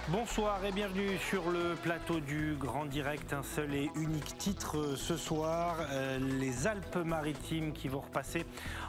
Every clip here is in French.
Bonsoir et bienvenue sur le plateau du Grand Direct. Un seul et unique titre ce soir, les Alpes-Maritimes qui vont repasser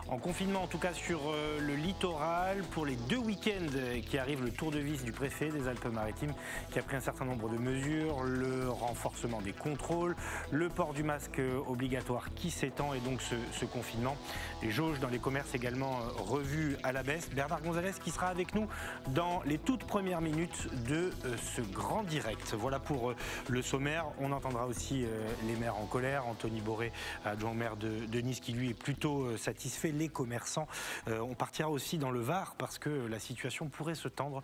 en confinement, en tout cas sur le littoral, pour les 2 week-ends qui arrivent. Le tour de vis du préfet des Alpes-Maritimes qui a pris un certain nombre de mesures, le renforcement des contrôles, le port du masque obligatoire qui s'étend et donc ce confinement. Les jauges dans les commerces également revues à la baisse. Bernard Gonzalez qui sera avec nous dans les toutes premières minutes de ce Grand Direct. Voilà pour le sommaire. On entendra aussi les maires en colère. Anthony Boré, adjoint au maire de Nice, qui lui est plutôt satisfait. Les commerçants. On partira aussi dans le Var parce que la situation pourrait se tendre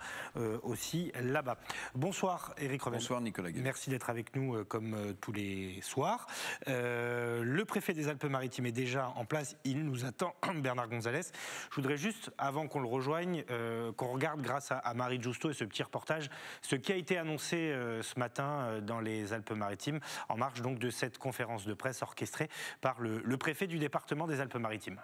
aussi là-bas. Bonsoir Éric Revel. Bonsoir Nicolas Guet. Merci d'être avec nous comme tous les soirs. Le préfet des Alpes-Maritimes est déjà en place. Il nous attend, Bernard Gonzalez. Je voudrais juste, avant qu'on le rejoigne, qu'on regarde grâce à Marie Giusto et ce petit reportage, ce qui a été annoncé ce matin dans les Alpes-Maritimes, en marge donc de cette conférence de presse orchestrée par le préfet du département des Alpes-Maritimes.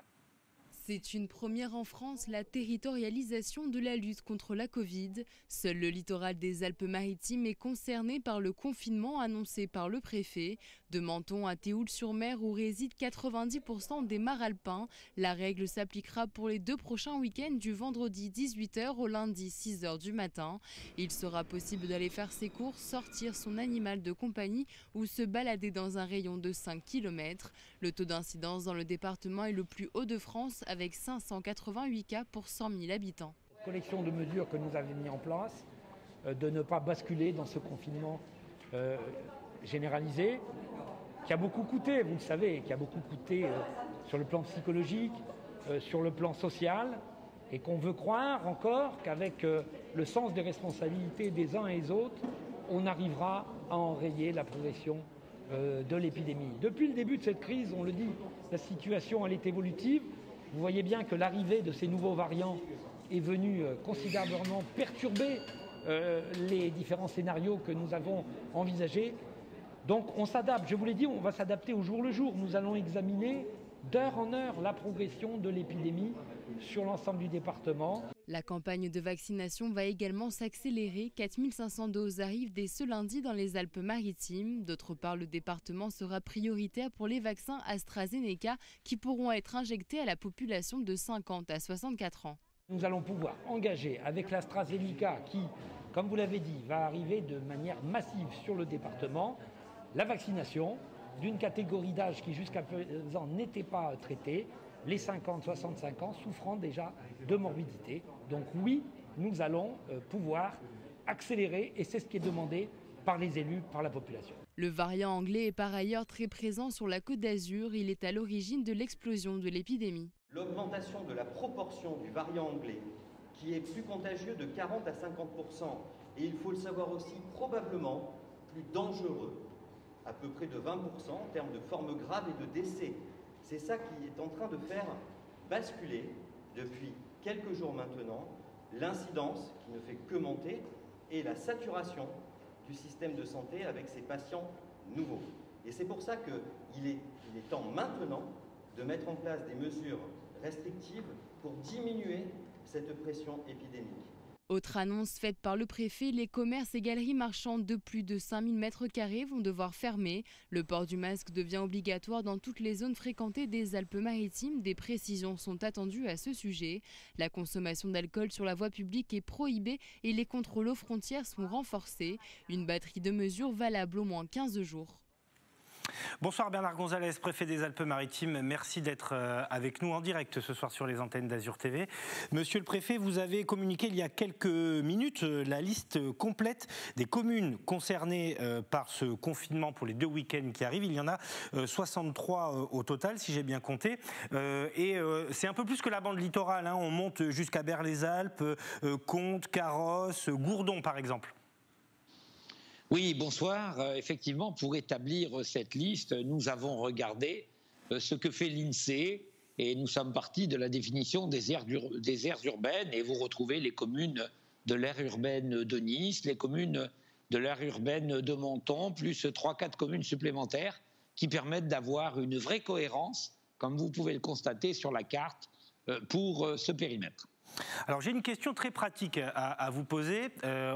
C'est une première en France, la territorialisation de la lutte contre la Covid. Seul le littoral des Alpes-Maritimes est concerné par le confinement annoncé par le préfet. De Menton à Théoul-sur-Mer, où résident 90% des mares alpins, la règle s'appliquera pour les 2 prochains week-ends du vendredi 18h au lundi 6h du matin. Il sera possible d'aller faire ses courses, sortir son animal de compagnie ou se balader dans un rayon de 5 km. Le taux d'incidence dans le département est le plus haut de France, avec 588 cas pour 100 000 habitants. Collection de mesures que nous avions mis en place, de ne pas basculer dans ce confinement généralisé, qui a beaucoup coûté, vous le savez, qui a beaucoup coûté sur le plan psychologique, sur le plan social, et qu'on veut croire encore qu'avec le sens des responsabilités des uns et des autres, on arrivera à enrayer la progression de l'épidémie. Depuis le début de cette crise, on le dit, la situation elle est évolutive. Vous voyez bien que l'arrivée de ces nouveaux variants est venue considérablement perturber les différents scénarios que nous avons envisagés. Donc on s'adapte, je vous l'ai dit, on va s'adapter au jour le jour. Nous allons examiner d'heure en heure la progression de l'épidémie sur l'ensemble du département. La campagne de vaccination va également s'accélérer. 4500 doses arrivent dès ce lundi dans les Alpes-Maritimes. D'autre part, le département sera prioritaire pour les vaccins AstraZeneca qui pourront être injectés à la population de 50 à 64 ans. Nous allons pouvoir engager avec l'AstraZeneca qui, comme vous l'avez dit, va arriver de manière massive sur le département, la vaccination d'une catégorie d'âge qui jusqu'à présent n'était pas traitée, les 50-65 ans souffrant déjà de morbidité. Donc oui, nous allons pouvoir accélérer et c'est ce qui est demandé par les élus, par la population. Le variant anglais est par ailleurs très présent sur la Côte d'Azur. Il est à l'origine de l'explosion de l'épidémie. L'augmentation de la proportion du variant anglais, qui est plus contagieux de 40 à 50%, et il faut le savoir aussi, probablement plus dangereux, à peu près de 20% en termes de formes graves et de décès. C'est ça qui est en train de faire basculer, depuis quelques jours maintenant, l'incidence qui ne fait que monter et la saturation du système de santé avec ces patients nouveaux. Et c'est pour ça qu'il est temps maintenant de mettre en place des mesures restrictives pour diminuer cette pression épidémique. Autre annonce faite par le préfet, les commerces et galeries marchandes de plus de 5000 m² vont devoir fermer. Le port du masque devient obligatoire dans toutes les zones fréquentées des Alpes-Maritimes. Des précisions sont attendues à ce sujet. La consommation d'alcool sur la voie publique est prohibée et les contrôles aux frontières sont renforcés. Une batterie de mesures valable au moins 15 jours. Bonsoir Bernard Gonzalez, préfet des Alpes-Maritimes. Merci d'être avec nous en direct ce soir sur les antennes d'Azur TV. Monsieur le préfet, vous avez communiqué il y a quelques minutes la liste complète des communes concernées par ce confinement pour les 2 week-ends qui arrivent. Il y en a 63 au total, si j'ai bien compté. C'est un peu plus que la bande littorale, hein. On monte jusqu'à Berre-les-Alpes, Contes, Carros, Gourdon par exemple. Oui, bonsoir. Effectivement, pour établir cette liste, nous avons regardé ce que fait l'INSEE et nous sommes partis de la définition des aires urbaines et vous retrouvez les communes de l'aire urbaine de Nice, les communes de l'aire urbaine de Menton, plus 3-4 communes supplémentaires qui permettent d'avoir une vraie cohérence, comme vous pouvez le constater sur la carte, pour ce périmètre. Alors j'ai une question très pratique à vous poser.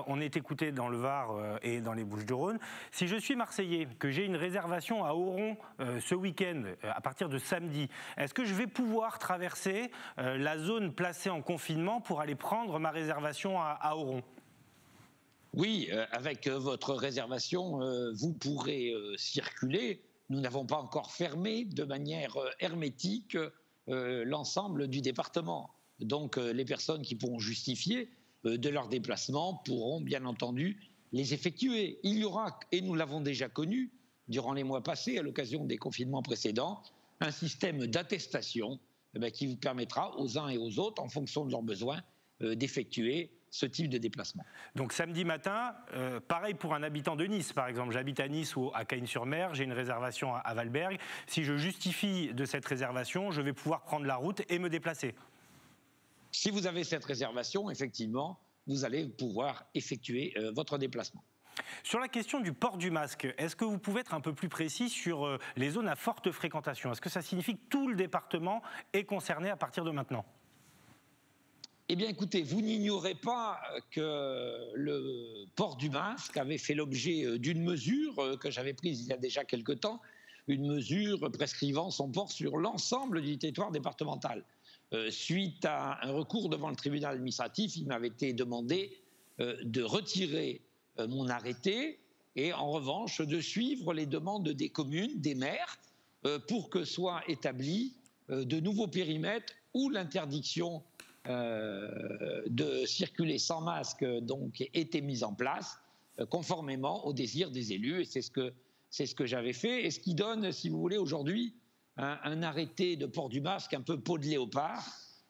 On est écouté dans le Var et dans les Bouches-du-Rhône. Si je suis Marseillais, que j'ai une réservation à Oron ce week-end à partir de samedi, est-ce que je vais pouvoir traverser la zone placée en confinement pour aller prendre ma réservation à Oron ? Oui, avec votre réservation, vous pourrez circuler. Nous n'avons pas encore fermé de manière hermétique l'ensemble du département. Donc les personnes qui pourront justifier de leur déplacement pourront bien entendu les effectuer. Il y aura, et nous l'avons déjà connu durant les mois passés à l'occasion des confinements précédents, un système d'attestation qui vous permettra aux uns et aux autres, en fonction de leurs besoins, d'effectuer ce type de déplacement. Donc samedi matin, pareil pour un habitant de Nice par exemple, j'habite à Nice ou à Cagnes-sur-Mer, j'ai une réservation à Valberg. Si je justifie de cette réservation, je vais pouvoir prendre la route et me déplacer. Si vous avez cette réservation, effectivement, vous allez pouvoir effectuer votre déplacement. Sur la question du port du masque, est-ce que vous pouvez être un peu plus précis sur les zones à forte fréquentation? Est-ce que ça signifie que tout le département est concerné à partir de maintenant? Eh bien, écoutez, vous n'ignorez pas que le port du masque avait fait l'objet d'une mesure que j'avais prise il y a déjà quelque temps, une mesure prescrivant son port sur l'ensemble du territoire départemental. Suite à un recours devant le tribunal administratif, il m'avait été demandé de retirer mon arrêté et en revanche de suivre les demandes des communes, des maires, pour que soient établis de nouveaux périmètres où l'interdiction de circuler sans masque donc était mise en place conformément au désir des élus, et c'est ce que j'avais fait, et ce qui donne, si vous voulez, aujourd'hui un arrêté de port du masque un peu peau de léopard.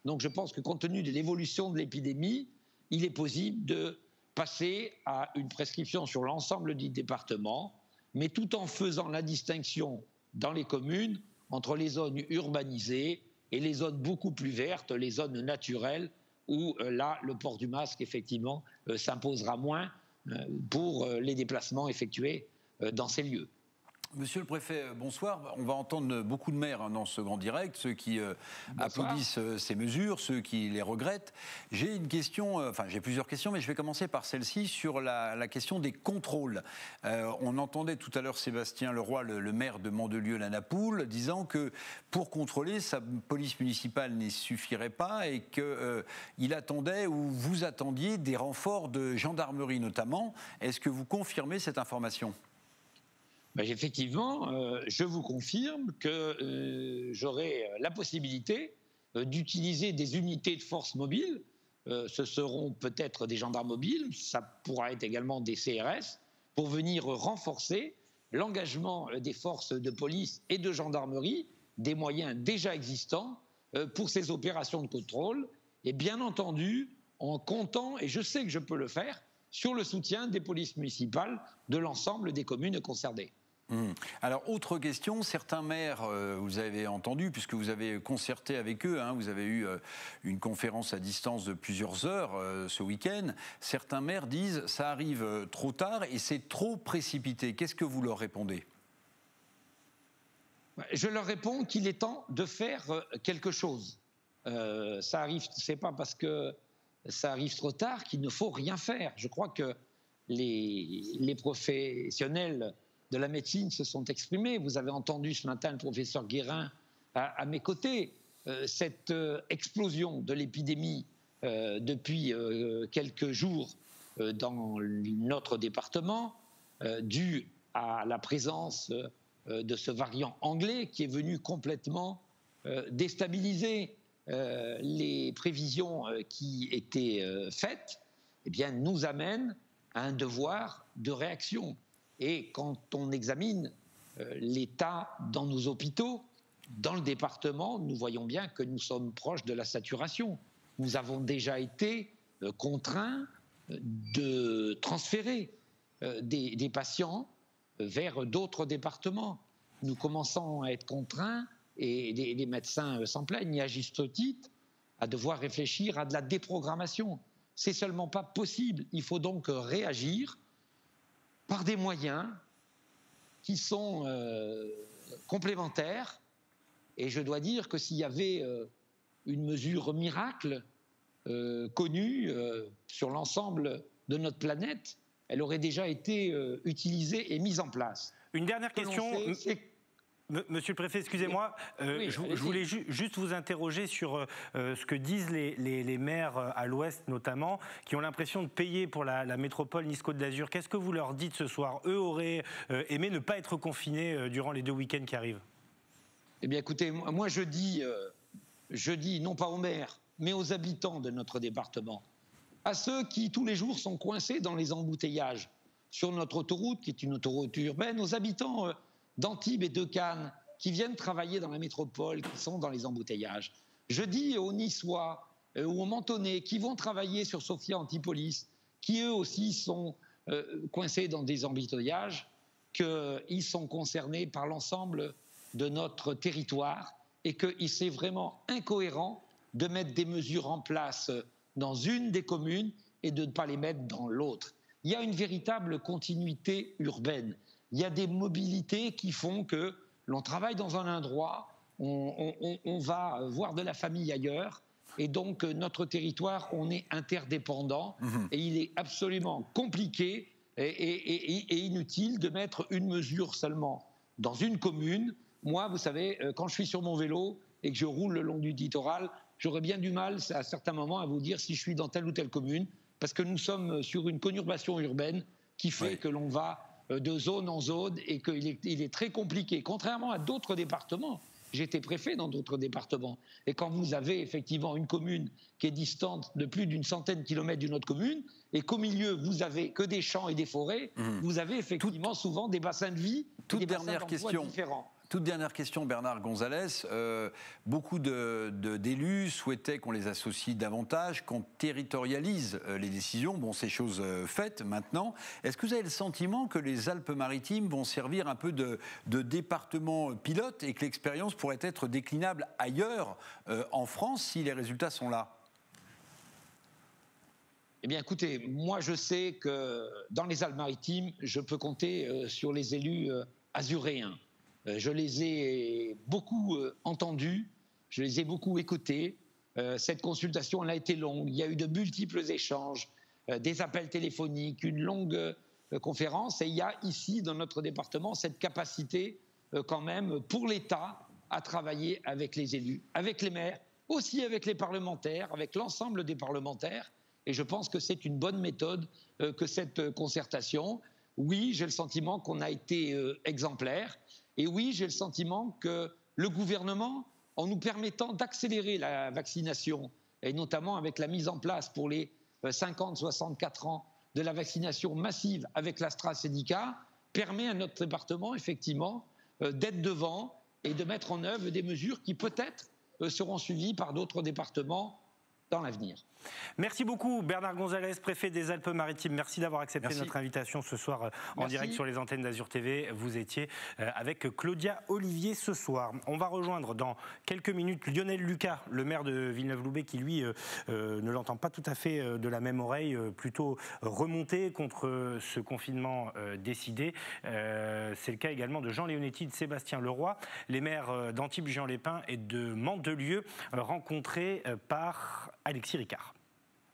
Donc je pense que compte tenu de l'évolution de l'épidémie, il est possible de passer à une prescription sur l'ensemble du département, mais tout en faisant la distinction dans les communes entre les zones urbanisées et les zones beaucoup plus vertes, les zones naturelles, où là, le port du masque, effectivement, s'imposera moins pour les déplacements effectués dans ces lieux. Monsieur le préfet, bonsoir. On va entendre beaucoup de maires dans ce grand direct, ceux qui applaudissent ces mesures, ceux qui les regrettent. J'ai une question, enfin j'ai plusieurs questions, mais je vais commencer par celle-ci sur la question des contrôles. On entendait tout à l'heure Sébastien Leroy, le maire de Mandelieu-la-Napoule, disant que pour contrôler, sa police municipale n'y suffirait pas et qu'il attendait ou vous attendiez des renforts de gendarmerie notamment. Est-ce que vous confirmez cette information ? Ben effectivement, je vous confirme que j'aurai la possibilité d'utiliser des unités de force mobile. Ce seront peut-être des gendarmes mobiles, ça pourra être également des CRS, pour venir renforcer l'engagement des forces de police et de gendarmerie, des moyens déjà existants pour ces opérations de contrôle, et bien entendu en comptant, et je sais que je peux le faire, sur le soutien des polices municipales de l'ensemble des communes concernées. Alors, autre question, certains maires, vous avez entendu, puisque vous avez concerté avec eux, vous avez eu une conférence à distance de plusieurs heures ce week-end, certains maires disent ça arrive trop tard et c'est trop précipité. Qu'est-ce que vous leur répondez ? Je leur réponds qu'il est temps de faire quelque chose. Ça arrive, c'est pas parce que ça arrive trop tard qu'il ne faut rien faire. Je crois que les professionnels de la médecine se sont exprimés. Vous avez entendu ce matin le professeur Guérin à mes côtés. Cette explosion de l'épidémie depuis quelques jours dans notre département, due à la présence de ce variant anglais qui est venu complètement déstabiliser les prévisions qui étaient faites, eh bien, nous amène à un devoir de réaction. Et quand on examine l'état dans nos hôpitaux, dans le département, nous voyons bien que nous sommes proches de la saturation. Nous avons déjà été contraints de transférer des patients vers d'autres départements. Nous commençons à être contraints, et les médecins s'en plaignent, à juste titre, à devoir réfléchir à de la déprogrammation. C'est seulement pas possible. Il faut donc réagir par des moyens qui sont complémentaires. Et je dois dire que s'il y avait une mesure miracle, connue sur l'ensemble de notre planète, elle aurait déjà été utilisée et mise en place. Une dernière question. Monsieur le préfet, excusez-moi, oui, je voulais juste vous interroger sur ce que disent les maires à l'Ouest notamment, qui ont l'impression de payer pour la métropole Nice-Côte d'Azur. Qu'est-ce que vous leur dites ce soir? Eux auraient aimé ne pas être confinés durant les 2 week-ends qui arrivent. Eh bien écoutez, moi je dis non pas aux maires, mais aux habitants de notre département, à ceux qui tous les jours sont coincés dans les embouteillages sur notre autoroute, qui est une autoroute urbaine, aux habitants d'Antibes et de Cannes, qui viennent travailler dans la métropole, qui sont dans les embouteillages. Je dis aux Niçois ou aux Mentonnais qui vont travailler sur Sophia Antipolis, qui eux aussi sont coincés dans des embouteillages, qu'ils sont concernés par l'ensemble de notre territoire et que c'est vraiment incohérent de mettre des mesures en place dans une des communes et de ne pas les mettre dans l'autre. Il y a une véritable continuité urbaine. Il y a des mobilités qui font que l'on travaille dans un endroit, on va voir de la famille ailleurs, et donc notre territoire, on est interdépendant, et il est absolument compliqué et inutile de mettre une mesure seulement dans une commune. Moi, vous savez, quand je suis sur mon vélo et que je roule le long du littoral, j'aurais bien du mal à certains moments à vous dire si je suis dans telle ou telle commune, parce que nous sommes sur une conurbation urbaine qui fait que l'on va de zone en zone et qu'il est très compliqué. Contrairement à d'autres départements, j'étais préfet dans d'autres départements, et quand vous avez effectivement une commune qui est distante de plus d'une centaine de kilomètres d'une autre commune, et qu'au milieu vous avez que des champs et des forêts, vous avez effectivement souvent des bassins de vie, des bassins d'emploi différents. Toute dernière question, Bernard Gonzalez. Beaucoup d'élus souhaitaient qu'on les associe davantage, qu'on territorialise les décisions. Bon, c'est chose faite maintenant. Est-ce que vous avez le sentiment que les Alpes-Maritimes vont servir un peu de département pilote et que l'expérience pourrait être déclinable ailleurs en France si les résultats sont là? Eh bien, écoutez, moi je sais que dans les Alpes-Maritimes, je peux compter sur les élus azuréens. Je les ai beaucoup entendus, je les ai beaucoup écoutés. Cette consultation, elle a été longue. Il y a eu de multiples échanges, des appels téléphoniques, une longue conférence. Et il y a ici, dans notre département, cette capacité quand même pour l'État à travailler avec les élus, avec les maires, aussi avec les parlementaires, avec l'ensemble des parlementaires. Et je pense que c'est une bonne méthode que cette concertation. Oui, j'ai le sentiment qu'on a été exemplaire. Et oui, j'ai le sentiment que le gouvernement, en nous permettant d'accélérer la vaccination, et notamment avec la mise en place pour les 50-64 ans de la vaccination massive avec l'AstraZeneca, permet à notre département, effectivement, d'être devant et de mettre en œuvre des mesures qui peut-être seront suivies par d'autres départements dans l'avenir. Merci beaucoup Bernard Gonzalez, préfet des Alpes-Maritimes. Merci d'avoir accepté notre invitation ce soir en direct sur les antennes d'Azur TV. Vous étiez avec Claudia Olivier ce soir. On va rejoindre dans quelques minutes Lionel Lucas, le maire de Villeneuve-Loubet, qui lui ne l'entend pas tout à fait de la même oreille, plutôt remonté contre ce confinement décidé. C'est le cas également de Jean Leonetti et de Sébastien Leroy, les maires d'Antibes, Juan-les-Pins et de Mandelieu, rencontrés par Alexis Ricard.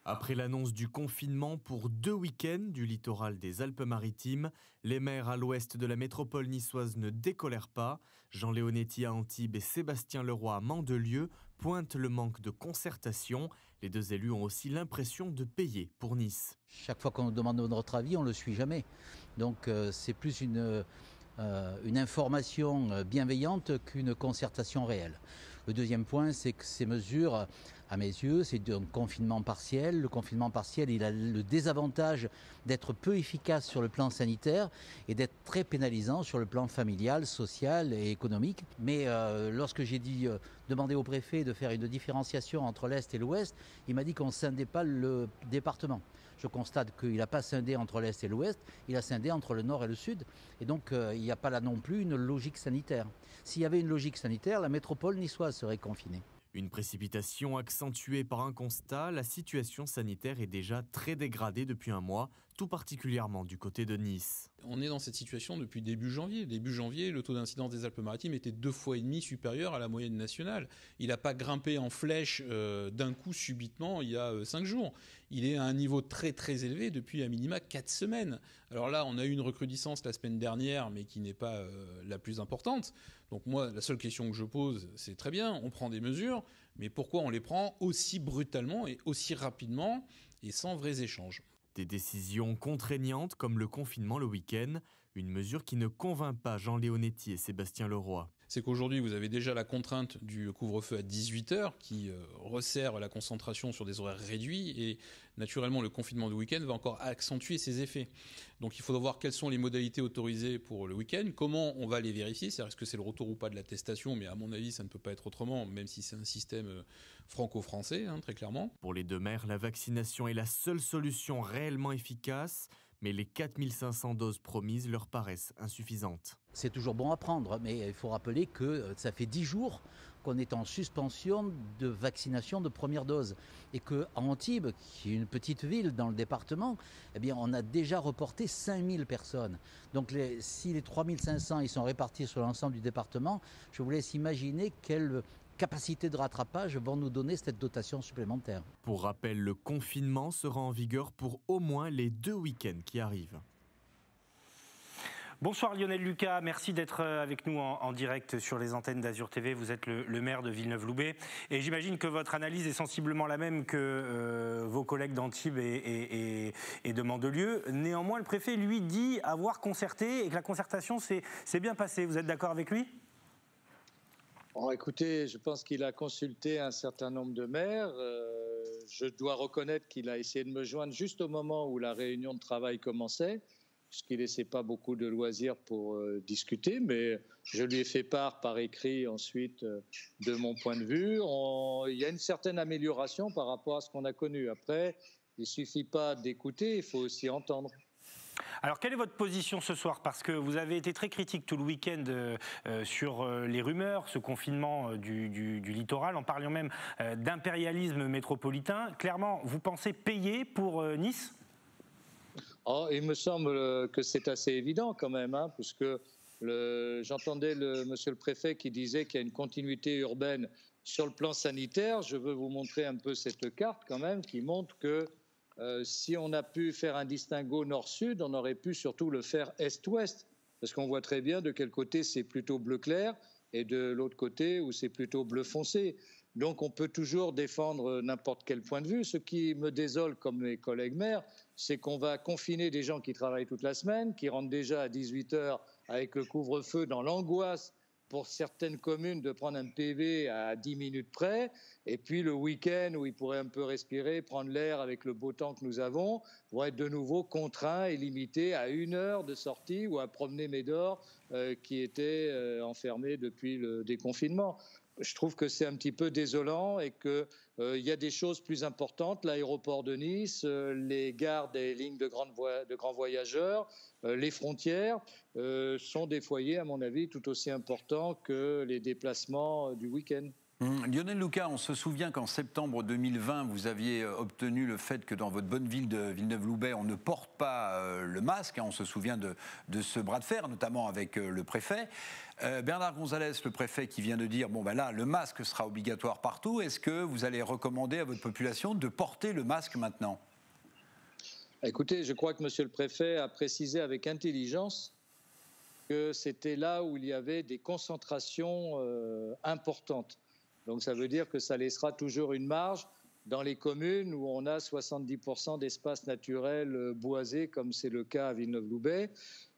Après l'annonce du confinement pour 2 week-ends du littoral des Alpes-Maritimes, les maires à l'ouest de la métropole niçoise ne décolèrent pas. Jean Leonetti à Antibes et Sébastien Leroy à Mandelieu pointent le manque de concertation. Les 2 élus ont aussi l'impression de payer pour Nice. Chaque fois qu'on nous demande notre avis, on ne le suit jamais. Donc c'est plus une information bienveillante qu'une concertation réelle. Le deuxième point, c'est que ces mesures, à mes yeux, c'est un confinement partiel. Le confinement partiel, il a le désavantage d'être peu efficace sur le plan sanitaire et d'être très pénalisant sur le plan familial, social et économique. Mais lorsque j'ai demandé au préfet de faire une différenciation entre l'Est et l'Ouest, il m'a dit qu'on ne scindait pas le département. Je constate qu'il n'a pas scindé entre l'Est et l'Ouest, il a scindé entre le Nord et le Sud. Et donc, il n'y a pas là non plus une logique sanitaire. S'il y avait une logique sanitaire, la métropole niçoise serait confinée. Une précipitation accentuée par un constat, la situation sanitaire est déjà très dégradée depuis un mois. tout particulièrement du côté de Nice. On est dans cette situation depuis début janvier. Début janvier, le taux d'incidence des Alpes-Maritimes était 2,5 fois supérieur à la moyenne nationale. Il n'a pas grimpé en flèche d'un coup subitement il y a 5 jours. Il est à un niveau très très élevé depuis à minima 4 semaines. Alors là, on a eu une recrudescence la semaine dernière, mais qui n'est pas la plus importante. Donc moi, la seule question que je pose, c'est très bien, on prend des mesures, mais pourquoi on les prend aussi brutalement et aussi rapidement et sans vrais échanges ? Des décisions contraignantes comme le confinement le week-end, une mesure qui ne convainc pas Jean Leonetti et Sébastien Leroy. C'est qu'aujourd'hui, vous avez déjà la contrainte du couvre-feu à 18h qui resserre la concentration sur des horaires réduits et naturellement le confinement du week-end va encore accentuer ses effets. Donc il faudra voir quelles sont les modalités autorisées pour le week-end, comment on va les vérifier, c'est-à-dire est-ce que c'est le retour ou pas de l'attestation, mais à mon avis ça ne peut pas être autrement, même si c'est un système franco-français, très clairement. Pour les deux maires, la vaccination est la seule solution réellement efficace. Mais les 4500 doses promises leur paraissent insuffisantes. C'est toujours bon à prendre, mais il faut rappeler que ça fait 10 jours qu'on est en suspension de vaccination de première dose. Et qu'à Antibes, qui est une petite ville dans le département, eh bien, on a déjà reporté 5000 personnes. Donc si les 3500 ils sont répartis sur l'ensemble du département, je vous laisse imaginer quelle capacité de rattrapage vont nous donner cette dotation supplémentaire. Pour rappel, le confinement sera en vigueur pour au moins les 2 week-ends qui arrivent. Bonsoir Lionel Lucas, merci d'être avec nous en direct sur les antennes d'Azur TV. Vous êtes le maire de Villeneuve-Loubet et j'imagine que votre analyse est sensiblement la même que vos collègues d'Antibes et de Mandelieu. Néanmoins, le préfet, lui, dit avoir concerté et que la concertation s'est bien passée. Vous êtes d'accord avec lui ? Bon, écoutez, je pense qu'il a consulté un certain nombre de maires. Je dois reconnaître qu'il a essayé de me joindre juste au moment où la réunion de travail commençait, puisqu'il ne laissait pas beaucoup de loisirs pour discuter, mais je lui ai fait part par écrit ensuite de mon point de vue. Il y a une certaine amélioration par rapport à ce qu'on a connu. Après, il ne suffit pas d'écouter, il faut aussi entendre. Alors, quelle est votre position ce soir ? Parce que vous avez été très critique tout le week-end sur les rumeurs, ce confinement du littoral, en parlant même d'impérialisme métropolitain. Clairement, vous pensez payer pour Nice ? Il me semble que c'est assez évident quand même, puisque j'entendais monsieur le préfet qui disait qu'il y a une continuité urbaine sur le plan sanitaire. Je veux vous montrer un peu cette carte quand même qui montre que si on a pu faire un distinguo nord-sud, on aurait pu surtout le faire est-ouest, parce qu'on voit très bien de quel côté c'est plutôt bleu clair et de l'autre côté où c'est plutôt bleu foncé. Donc on peut toujours défendre n'importe quel point de vue. Ce qui me désole, comme mes collègues maires, c'est qu'on va confiner des gens qui travaillent toute la semaine, qui rentrent déjà à 18h avec le couvre-feu dans l'angoisse pour certaines communes de prendre un PV à 10 minutes près, et puis le week-end où ils pourraient un peu respirer, prendre l'air avec le beau temps que nous avons, vont être de nouveau contraints et limités à 1 heure de sortie ou à promener Médor qui était enfermé depuis le déconfinement. Je trouve que c'est un petit peu désolant et qu'il y a des choses plus importantes. L'aéroport de Nice, les gares des lignes de grands voyageurs, les frontières sont des foyers, à mon avis, tout aussi importants que les déplacements du week-end. Lionel Lucas, on se souvient qu'en septembre 2020, vous aviez obtenu le fait que dans votre bonne ville de Villeneuve-Loubet, on ne porte pas le masque. On se souvient de ce bras de fer, notamment avec le préfet. Bernard Gonzalez, le préfet, qui vient de dire, là, le masque sera obligatoire partout. Est-ce que vous allez recommander à votre population de porter le masque maintenant ? Écoutez, je crois que monsieur le préfet a précisé avec intelligence que c'était là où il y avait des concentrations importantes. Donc ça veut dire que ça laissera toujours une marge dans les communes où on a 70% d'espaces naturels boisés, comme c'est le cas à Villeneuve-Loubet.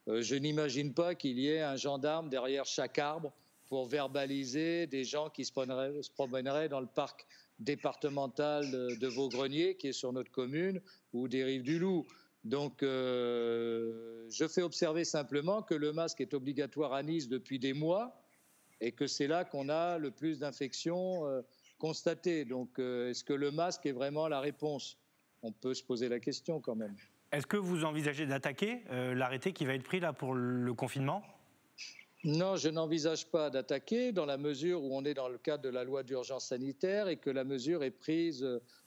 Je n'imagine pas qu'il y ait un gendarme derrière chaque arbre pour verbaliser des gens qui se promèneraient dans le parc départemental de Vaugrennier, qui est sur notre commune, ou des Rives du Loup. Donc je fais observer simplement que le masque est obligatoire à Nice depuis des mois, et que c'est là qu'on a le plus d'infections constatées. Donc, est-ce que le masque est vraiment la réponse ? On peut se poser la question quand même. Est-ce que vous envisagez d'attaquer l'arrêté qui va être pris là pour le confinement ? Non, je n'envisage pas d'attaquer dans la mesure où on est dans le cadre de la loi d'urgence sanitaire et que la mesure est prise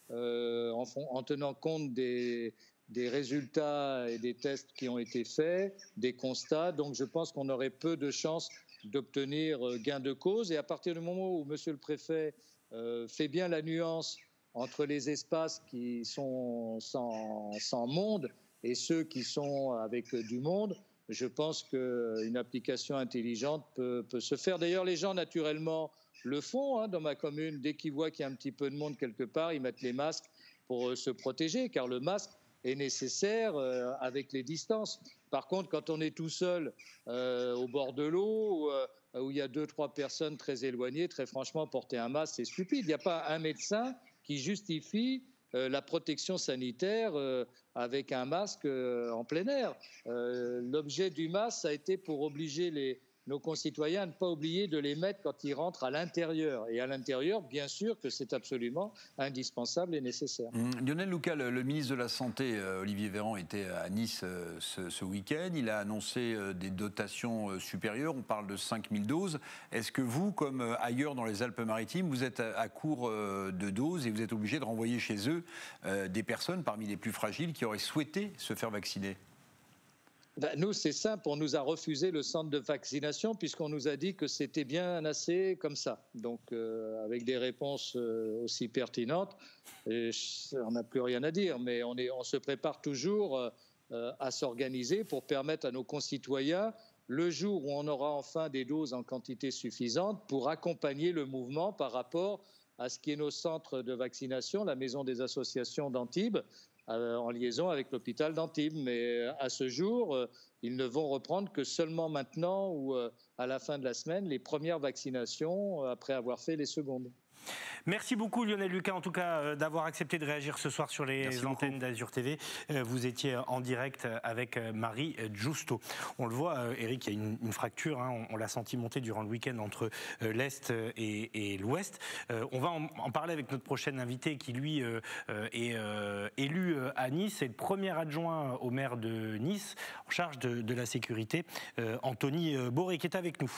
en tenant compte des des résultats et des tests qui ont été faits, des constats. Donc je pense qu'on aurait peu de chances d'obtenir gain de cause. Et à partir du moment où Monsieur le Préfet fait bien la nuance entre les espaces qui sont sans monde et ceux qui sont avec du monde, je pense qu'une application intelligente peut se faire. D'ailleurs, les gens, naturellement, le font dans ma commune. Dès qu'ils voient qu'il y a un petit peu de monde quelque part, ils mettent les masques pour se protéger, car le masque est nécessaire avec les distances. Par contre, quand on est tout seul au bord de l'eau, où il y a 2-3 personnes très éloignées, très franchement, porter un masque, c'est stupide. Il n'y a pas un médecin qui justifie la protection sanitaire avec un masque en plein air. L'objet du masque, ça a été pour obliger nos concitoyens à ne pas oublier de les mettre quand ils rentrent à l'intérieur. Et à l'intérieur, bien sûr que c'est absolument indispensable et nécessaire. Lionel Lucas, le ministre de la Santé, Olivier Véran, était à Nice ce week-end. Il a annoncé des dotations supérieures. On parle de 5000 doses. Est-ce que vous, comme ailleurs dans les Alpes-Maritimes, vous êtes à court de doses et vous êtes obligé de renvoyer chez eux des personnes parmi les plus fragiles qui auraient souhaité se faire vacciner ? Nous, c'est simple, on nous a refusé le centre de vaccination puisqu'on nous a dit que c'était bien assez comme ça. Donc, avec des réponses aussi pertinentes, on n'a plus rien à dire, mais on se prépare toujours à s'organiser pour permettre à nos concitoyens, le jour où on aura enfin des doses en quantité suffisante, pour accompagner le mouvement par rapport à ce qui est nos centres de vaccination, la maison des associations d'Antibes, en liaison avec l'hôpital d'Antibes. Mais à ce jour, ils ne vont reprendre que seulement maintenant ou à la fin de la semaine les premières vaccinations après avoir fait les secondes. Merci beaucoup Lionel Lucas, en tout cas d'avoir accepté de réagir ce soir sur les antennes d'Azur TV. Vous étiez en direct avec Marie Giusto. On le voit, Eric, il y a une fracture, on l'a senti monter durant le week-end entre l'Est et l'Ouest. On va en parler avec notre prochain invité qui, lui, est élu à Nice. C'est le premier adjoint au maire de Nice en charge de la sécurité, Anthony Boré, qui est avec nous.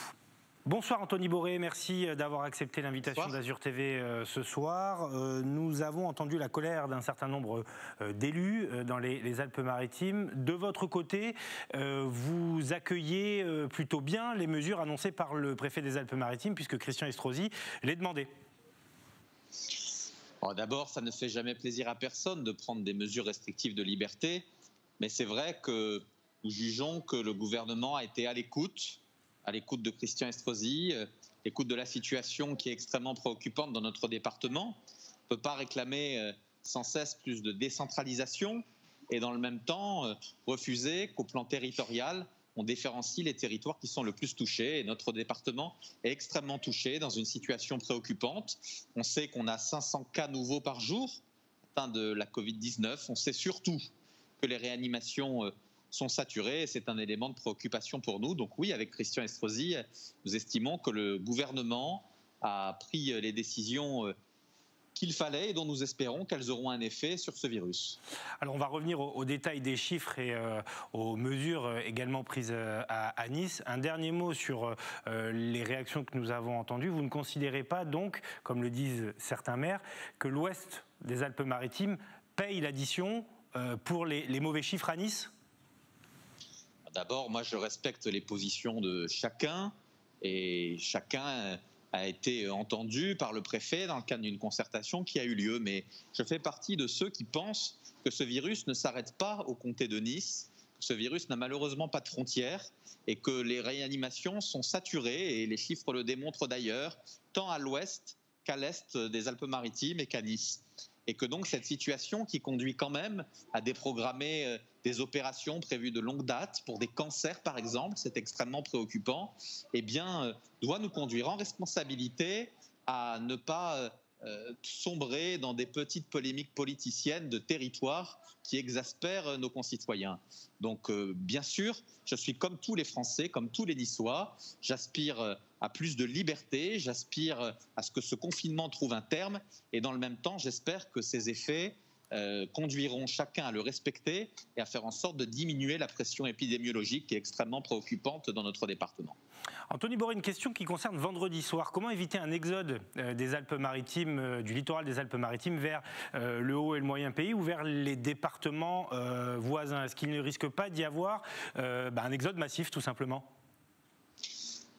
Bonsoir Anthony Boré, merci d'avoir accepté l'invitation d'Azur TV ce soir. Nous avons entendu la colère d'un certain nombre d'élus dans les Alpes-Maritimes. De votre côté, vous accueillez plutôt bien les mesures annoncées par le préfet des Alpes-Maritimes, puisque Christian Estrosi les demandait. D'abord, ça ne fait jamais plaisir à personne de prendre des mesures restrictives de liberté, mais c'est vrai que nous jugeons que le gouvernement a été à l'écoute de Christian Estrosi, l'écoute de la situation qui est extrêmement préoccupante dans notre département. On ne peut pas réclamer sans cesse plus de décentralisation et dans le même temps refuser qu'au plan territorial, on différencie les territoires qui sont le plus touchés. Et notre département est extrêmement touché dans une situation préoccupante. On sait qu'on a 500 cas nouveaux par jour atteints de la Covid-19. On sait surtout que les réanimations sont saturés et c'est un élément de préoccupation pour nous. Donc oui, avec Christian Estrosi, nous estimons que le gouvernement a pris les décisions qu'il fallait et dont nous espérons qu'elles auront un effet sur ce virus. Alors on va revenir au détail des chiffres et aux mesures également prises à Nice. Un dernier mot sur les réactions que nous avons entendues. Vous ne considérez pas donc, comme le disent certains maires, que l'ouest des Alpes-Maritimes paye l'addition pour les mauvais chiffres à Nice ? D'abord, moi je respecte les positions de chacun et chacun a été entendu par le préfet dans le cadre d'une concertation qui a eu lieu. Mais je fais partie de ceux qui pensent que ce virus ne s'arrête pas au comté de Nice, que ce virus n'a malheureusement pas de frontières et que les réanimations sont saturées et les chiffres le démontrent d'ailleurs, tant à l'ouest qu'à l'est des Alpes-Maritimes et qu'à Nice. Et que donc cette situation qui conduit quand même à déprogrammer des opérations prévues de longue date pour des cancers par exemple, c'est extrêmement préoccupant, eh bien doit nous conduire en responsabilité à ne pas sombrer dans des petites polémiques politiciennes de territoire qui exaspèrent nos concitoyens. Donc bien sûr, je suis comme tous les Français, comme tous les Niçois, j'aspire à plus de liberté, j'aspire à ce que ce confinement trouve un terme et dans le même temps, j'espère que ses effets conduiront chacun à le respecter et à faire en sorte de diminuer la pression épidémiologique qui est extrêmement préoccupante dans notre département. Anthony Boré, une question qui concerne vendredi soir. Comment éviter un exode des Alpes-Maritimes, du littoral des Alpes-Maritimes vers le haut et le moyen pays ou vers les départements voisins? Est-ce qu'il ne risque pas d'y avoir un exode massif tout simplement?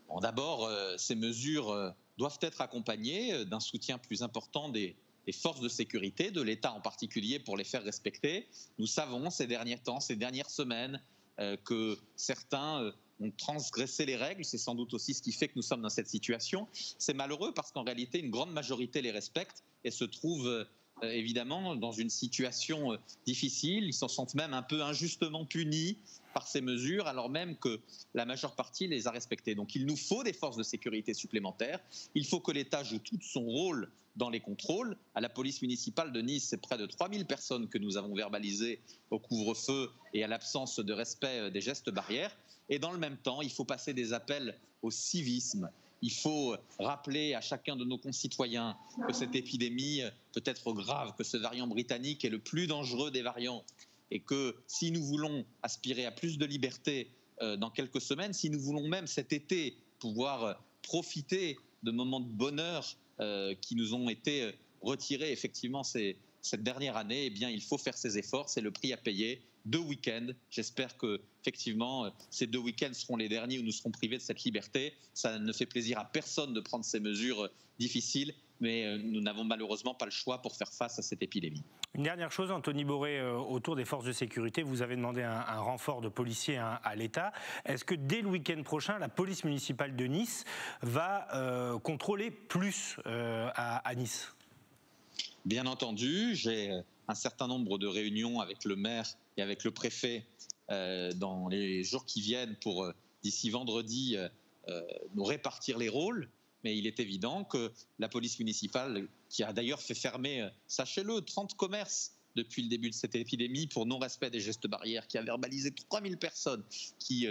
Bon, d'abord, ces mesures doivent être accompagnées d'un soutien plus important des forces de sécurité, de l'État en particulier, pour les faire respecter. Nous savons ces derniers temps, ces dernières semaines, que certains ont transgressé les règles. C'est sans doute aussi ce qui fait que nous sommes dans cette situation. C'est malheureux parce qu'en réalité, une grande majorité les respecte et se trouve évidemment dans une situation difficile. Ils s'en sentent même un peu injustement punis par ces mesures, alors même que la majeure partie les a respectées. Donc il nous faut des forces de sécurité supplémentaires. Il faut que l'État joue tout son rôle dans les contrôles. À la police municipale de Nice, c'est près de 3000 personnes que nous avons verbalisées au couvre-feu et à l'absence de respect des gestes barrières. Et dans le même temps, il faut passer des appels au civisme. Il faut rappeler à chacun de nos concitoyens que cette épidémie peut être grave, que ce variant britannique est le plus dangereux des variants et que si nous voulons aspirer à plus de liberté dans quelques semaines, si nous voulons même cet été pouvoir profiter de moments de bonheur qui nous ont été retirés effectivement cette dernière année, eh bien, il faut faire ces efforts, c'est le prix à payer. 2 week-ends, j'espère que effectivement ces 2 week-ends seront les derniers où nous serons privés de cette liberté. Ça ne fait plaisir à personne de prendre ces mesures difficiles, mais nous n'avons malheureusement pas le choix pour faire face à cette épidémie. Une dernière chose, Anthony Boré, autour des forces de sécurité, vous avez demandé un renfort de policiers à l'État. Est-ce que dès le week-end prochain, la police municipale de Nice va contrôler plus à Nice ? Bien entendu, j'ai un certain nombre de réunions avec le maire et avec le préfet dans les jours qui viennent pour, d'ici vendredi, nous répartir les rôles. Mais il est évident que la police municipale, qui a d'ailleurs fait fermer, sachez-le, 30 commerces depuis le début de cette épidémie pour non-respect des gestes barrières, qui a verbalisé 3000 personnes, qui,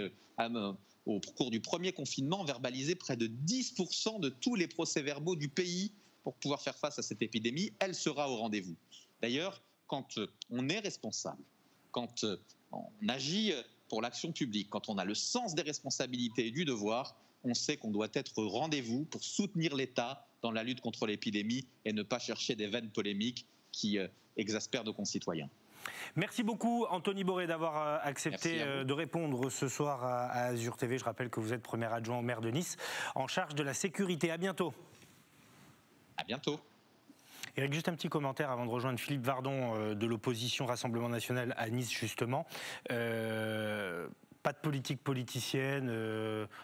au cours du premier confinement, verbalisé près de 10% de tous les procès-verbaux du pays pour pouvoir faire face à cette épidémie, elle sera au rendez-vous. D'ailleurs, quand on est responsable, quand on agit pour l'action publique, quand on a le sens des responsabilités et du devoir, on sait qu'on doit être au rendez-vous pour soutenir l'État dans la lutte contre l'épidémie et ne pas chercher des vaines polémiques qui exaspèrent nos concitoyens. Merci beaucoup Anthony Boré d'avoir accepté de répondre ce soir à Azur TV. Je rappelle que vous êtes premier adjoint au maire de Nice en charge de la sécurité. À bientôt. À bientôt. Éric, juste un petit commentaire avant de rejoindre Philippe Vardon de l'opposition Rassemblement National à Nice justement. Pas de politique politicienne,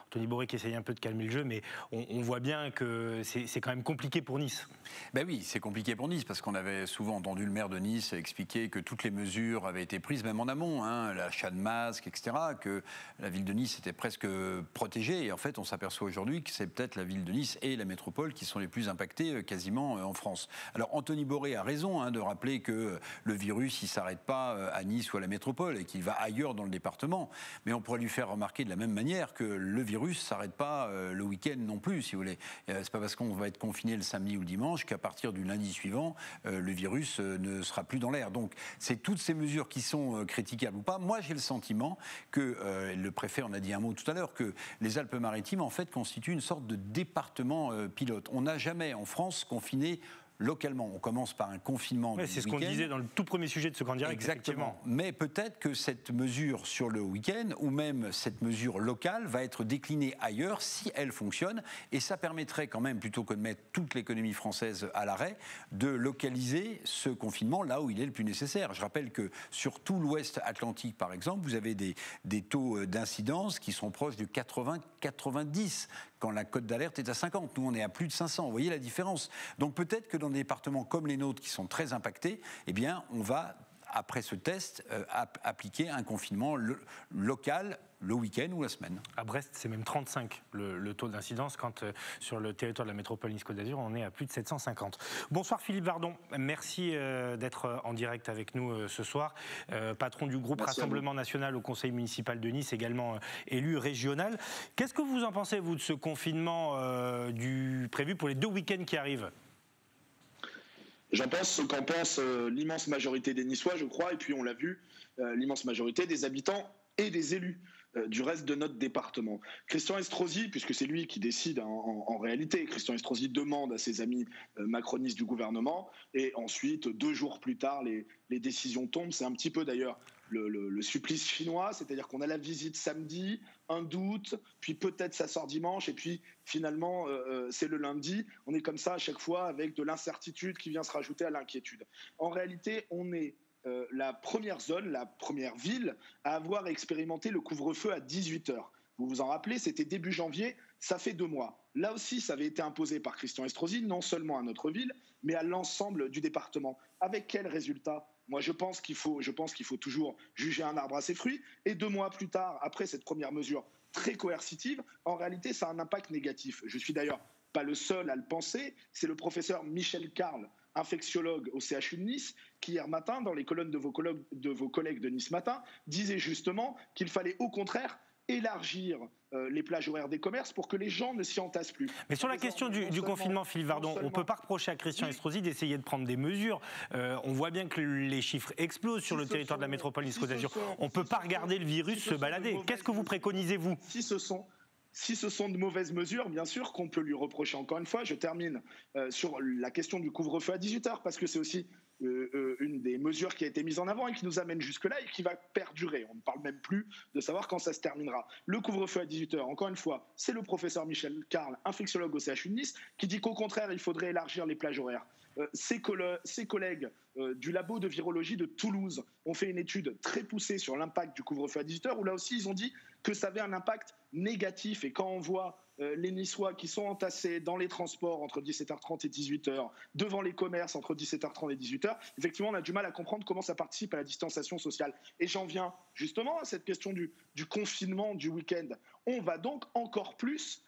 Anthony Boré qui essaye un peu de calmer le jeu, mais on voit bien que c'est quand même compliqué pour Nice. Ben oui, c'est compliqué pour Nice, parce qu'on avait souvent entendu le maire de Nice expliquer que toutes les mesures avaient été prises, même en amont, l'achat de masques, etc., que la ville de Nice était presque protégée, et en fait on s'aperçoit aujourd'hui que c'est peut-être la ville de Nice et la métropole qui sont les plus impactées quasiment en France. Alors Anthony Boré a raison de rappeler que le virus, il ne s'arrête pas à Nice ou à la métropole, et qu'il va ailleurs dans le département. Mais on pourrait lui faire remarquer de la même manière que le virus ne s'arrête pas le week-end non plus, si vous voulez. C'est pas parce qu'on va être confiné le samedi ou le dimanche qu'à partir du lundi suivant, le virus ne sera plus dans l'air. Donc, c'est toutes ces mesures qui sont critiquables ou pas. Moi, j'ai le sentiment que, le préfet en a dit un mot tout à l'heure, que les Alpes-Maritimes, en fait, constituent une sorte de département pilote. On n'a jamais, en France, confiné localement. On commence par un confinement. Ouais, c'est ce qu'on disait dans le tout premier sujet de ce grand direct. Exactement. Mais peut-être que cette mesure sur le week-end, ou même cette mesure locale, va être déclinée ailleurs si elle fonctionne. Et ça permettrait quand même, plutôt que de mettre toute l'économie française à l'arrêt, de localiser ce confinement là où il est le plus nécessaire. Je rappelle que sur tout l'ouest atlantique, par exemple, vous avez des taux d'incidence qui sont proches de 80-90, quand la cote d'alerte est à 50. Nous, on est à plus de 500. Vous voyez la différence. Donc peut-être que dans des départements comme les nôtres qui sont très impactés, eh bien, on va, après ce test, appliquer un confinement local le week-end ou la semaine. À Brest, c'est même 35 le taux d'incidence, quand sur le territoire de la métropole Nice-Côte d'Azur, on est à plus de 750. Bonsoir Philippe Vardon, merci d'être en direct avec nous ce soir. Patron du groupe Rassemblement National au Conseil municipal de Nice, également élu régional. Qu'est-ce que vous en pensez, vous, de ce confinement prévu pour les 2 week-ends qui arrivent ? J'en pense ce qu'en pense l'immense majorité des Niçois, je crois, et puis on l'a vu, l'immense majorité des habitants et des élus du reste de notre département. Christian Estrosi, puisque c'est lui qui décide en réalité, Christian Estrosi demande à ses amis macronistes du gouvernement, et ensuite, 2 jours plus tard, les décisions tombent. C'est un petit peu d'ailleurs le supplice chinois, c'est-à-dire qu'on a la visite samedi, un doute, puis peut-être ça sort dimanche, et puis finalement c'est le lundi. On est comme ça à chaque fois avec de l'incertitude qui vient se rajouter à l'inquiétude. En réalité, on est la première zone, la première ville à avoir expérimenté le couvre-feu à 18h. Vous vous en rappelez, c'était début janvier, ça fait 2 mois. Là aussi, ça avait été imposé par Christian Estrosi, non seulement à notre ville, mais à l'ensemble du département. Avec quel résultat ? Moi, je pense qu'il faut toujours juger un arbre à ses fruits. Et 2 mois plus tard, après cette première mesure très coercitive, en réalité, ça a un impact négatif. Je suis d'ailleurs pas le seul à le penser. C'est le professeur Michel Carle, infectiologue au CHU de Nice, qui hier matin, dans les colonnes de vos collègues de Nice Matin, disait justement qu'il fallait au contraire élargir les plages horaires des commerces pour que les gens ne s'y entassent plus. Mais sur la question du confinement, Philippe Vardon, on ne peut pas reprocher à Christian Estrosi d'essayer de prendre des mesures. On voit bien que les chiffres explosent sur le territoire de la métropole niçoise. On ne peut pas regarder le virus se balader. Qu'est-ce que vous préconisez, vous ? Si ce sont de mauvaises mesures, bien sûr qu'on peut lui reprocher. Encore une fois, je termine sur la question du couvre-feu à 18h, parce que c'est aussi une des mesures qui a été mise en avant et qui nous amène jusque-là et qui va perdurer. On ne parle même plus de savoir quand ça se terminera. Le couvre-feu à 18h, encore une fois, c'est le professeur Michel Carle, infectiologue au CHU de Nice, qui dit qu'au contraire, il faudrait élargir les plages horaires. Ses collègues du labo de virologie de Toulouse ont fait une étude très poussée sur l'impact du couvre-feu à 18h, où là aussi, ils ont dit que ça avait un impact négatif. Et quand on voit les Niçois qui sont entassés dans les transports entre 17h30 et 18h, devant les commerces entre 17h30 et 18h, effectivement, on a du mal à comprendre comment ça participe à la distanciation sociale. Et j'en viens justement à cette question du confinement du week-end. On va donc encore plus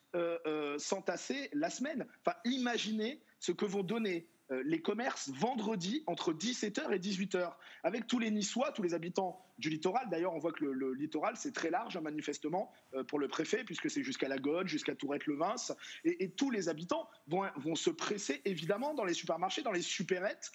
s'entasser la semaine. Enfin, imaginez ce que vont donner les commerces vendredi entre 17h et 18h, avec tous les Niçois, tous les habitants du littoral. D'ailleurs, on voit que le littoral, c'est très large, manifestement, pour le préfet, puisque c'est jusqu'à la Gaude, jusqu'à Tourette-le-Vins. Et tous les habitants vont se presser, évidemment, dans les supermarchés, dans les supérettes,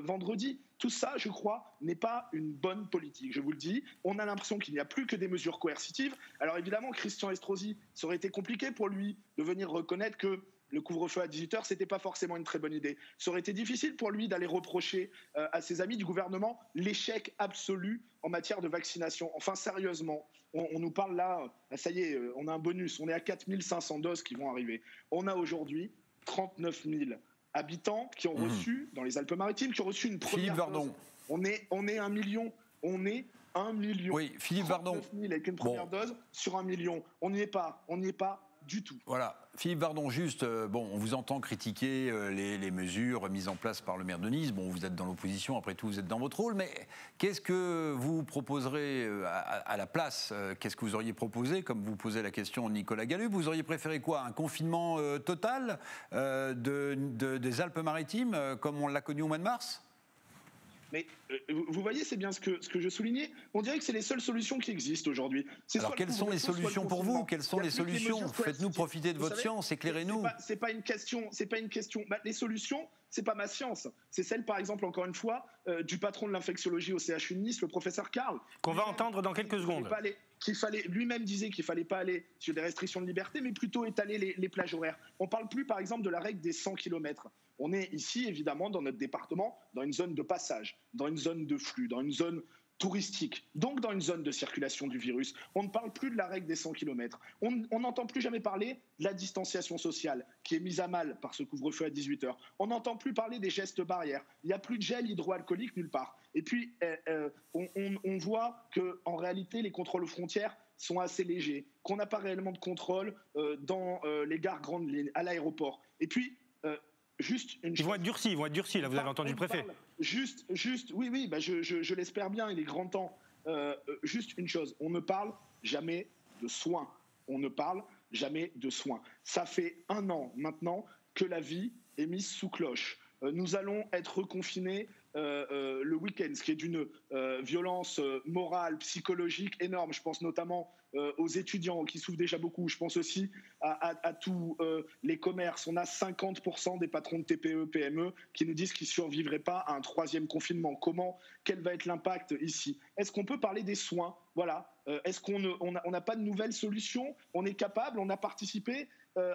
vendredi. Tout ça, je crois, n'est pas une bonne politique. Je vous le dis, on a l'impression qu'il n'y a plus que des mesures coercitives. Alors évidemment, Christian Estrosi, ça aurait été compliqué pour lui de venir reconnaître que le couvre-feu à 18h, ce n'était pas forcément une très bonne idée. Ça aurait été difficile pour lui d'aller reprocher à ses amis du gouvernement l'échec absolu en matière de vaccination. Enfin, sérieusement, on nous parle là, ça y est, on a un bonus, on est à 4500 doses qui vont arriver. On a aujourd'hui 39 000 habitants qui ont reçu, dans les Alpes-Maritimes, qui ont reçu une première dose. On est 1 million. On est 1 million. Oui, Philippe Vardon. 39 000 avec une première dose sur 1 million. On n'y est pas du tout. Voilà. Philippe Vardon, juste, on vous entend critiquer les mesures mises en place par le maire de Nice. Bon, vous êtes dans l'opposition, après tout, vous êtes dans votre rôle, mais qu'est-ce que vous proposerez à la place ? Qu'est-ce que vous auriez proposé, comme vous posez la question Nicolas Gallup ? Vous auriez préféré quoi ? Un confinement total des Alpes-Maritimes, comme on l'a connu au mois de mars ? Mais vous voyez, c'est bien ce que je soulignais. On dirait que c'est les seules solutions qui existent aujourd'hui. Alors, quelles sont les solutions pour vous ? Quelles sont les solutions ? Faites-nous profiter de votre science, éclairez-nous. C'est pas une question. Les solutions, c'est pas ma science. C'est celle, par exemple, encore une fois, du patron de l'infectiologie au CHU de Nice, le professeur Carle. Qu'on va entendre dans quelques secondes. Lui-même disait qu'il ne fallait pas aller sur des restrictions de liberté, mais plutôt étaler les plages horaires. On ne parle plus, par exemple, de la règle des 100 km. On est ici, évidemment, dans notre département, dans une zone de passage, dans une zone de flux, dans une zone touristique, donc dans une zone de circulation du virus. On ne parle plus de la règle des 100 km. On n'entend plus jamais parler de la distanciation sociale qui est mise à mal par ce couvre-feu à 18h. On n'entend plus parler des gestes barrières. Il n'y a plus de gel hydroalcoolique nulle part. Et puis, on voit qu'en réalité, les contrôles aux frontières sont assez légers, qu'on n'a pas réellement de contrôle dans les gares grandes lignes, à l'aéroport. Et puis, juste une chose. Ils vont être durcis, là, vous avez entendu le préfet. Oui, je l'espère bien, il est grand temps. Juste une chose, on ne parle jamais de soins. Ça fait 1 an maintenant que la vie est mise sous cloche. Nous allons être reconfinés le week-end, ce qui est d'une violence morale, psychologique énorme. Je pense notamment aux étudiants qui souffrent déjà beaucoup. Je pense aussi à tous les commerces. On a 50% des patrons de TPE, PME qui nous disent qu'ils ne survivraient pas à un troisième confinement. Quel va être l'impact ici? Est-ce qu'on peut parler des soins? Voilà. Est-ce qu'on n'a pas de nouvelles solutions? On est capable, on a participé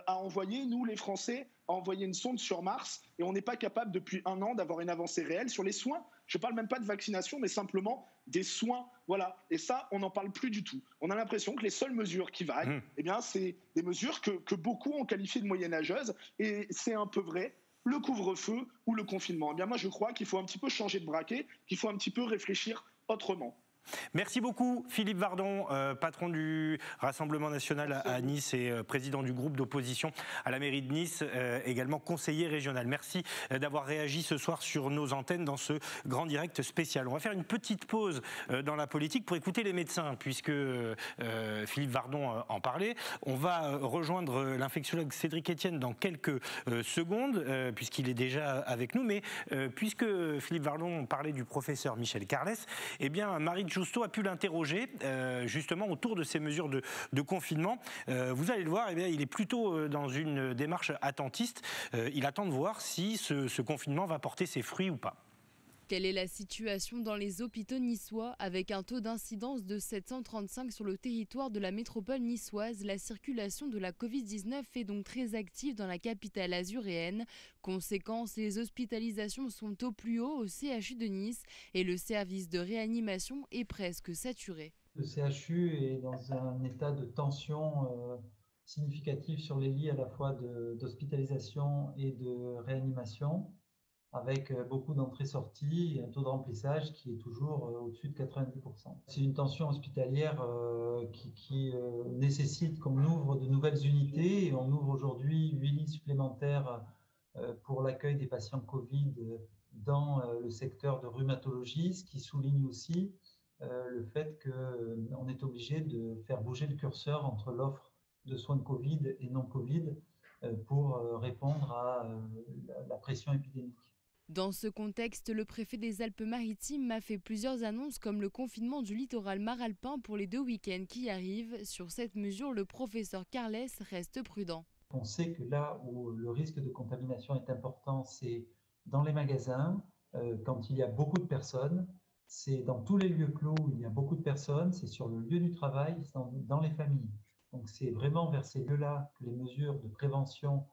à envoyer, nous les Français, à envoyer une sonde sur Mars, et on n'est pas capable depuis 1 an d'avoir une avancée réelle sur les soins. Je ne parle même pas de vaccination, mais simplement des soins. Voilà. Et ça, on n'en parle plus du tout. On a l'impression que les seules mesures qui valent, eh bien, c'est des mesures que beaucoup ont qualifiées de moyenâgeuses, et c'est un peu vrai. Le couvre-feu ou le confinement. Eh bien, moi, je crois qu'il faut un petit peu changer de braquet, qu'il faut un petit peu réfléchir autrement. Merci beaucoup Philippe Vardon, patron du Rassemblement national à Nice et président du groupe d'opposition à la mairie de Nice, également conseiller régional. Merci d'avoir réagi ce soir sur nos antennes dans ce grand direct spécial. On va faire une petite pause dans la politique pour écouter les médecins, puisque Philippe Vardon en parlait. On va rejoindre l'infectiologue Cédric Etienne dans quelques secondes, puisqu'il est déjà avec nous. Mais puisque Philippe Vardon parlait du professeur Michel Carles, eh bien Marie Justo a pu l'interroger justement autour de ces mesures de confinement. Vous allez le voir, eh bien, il est plutôt dans une démarche attentiste. Il attend de voir si ce confinement va porter ses fruits ou pas. Quelle est la situation dans les hôpitaux niçois? Avec un taux d'incidence de 735 sur le territoire de la métropole niçoise, la circulation de la Covid-19 est donc très active dans la capitale azuréenne. Conséquence, les hospitalisations sont au plus haut au CHU de Nice et le service de réanimation est presque saturé. Le CHU est dans un état de tension significative sur les lits à la fois d'hospitalisation et de réanimation, avec beaucoup d'entrées-sorties et un taux de remplissage qui est toujours au-dessus de 90%. C'est une tension hospitalière qui nécessite qu'on ouvre de nouvelles unités, et on ouvre aujourd'hui 8 lits supplémentaires pour l'accueil des patients Covid dans le secteur de rhumatologie, ce qui souligne aussi le fait qu'on est obligé de faire bouger le curseur entre l'offre de soins de Covid et non Covid pour répondre à la pression épidémique. Dans ce contexte, le préfet des Alpes-Maritimes a fait plusieurs annonces comme le confinement du littoral maralpin pour les 2 week-ends qui arrivent. Sur cette mesure, le professeur Carles reste prudent. On sait que là où le risque de contamination est important, c'est dans les magasins, quand il y a beaucoup de personnes, c'est dans tous les lieux clos où il y a beaucoup de personnes, c'est sur le lieu du travail, c'est dans les familles. Donc c'est vraiment vers ces lieux-là que les mesures de prévention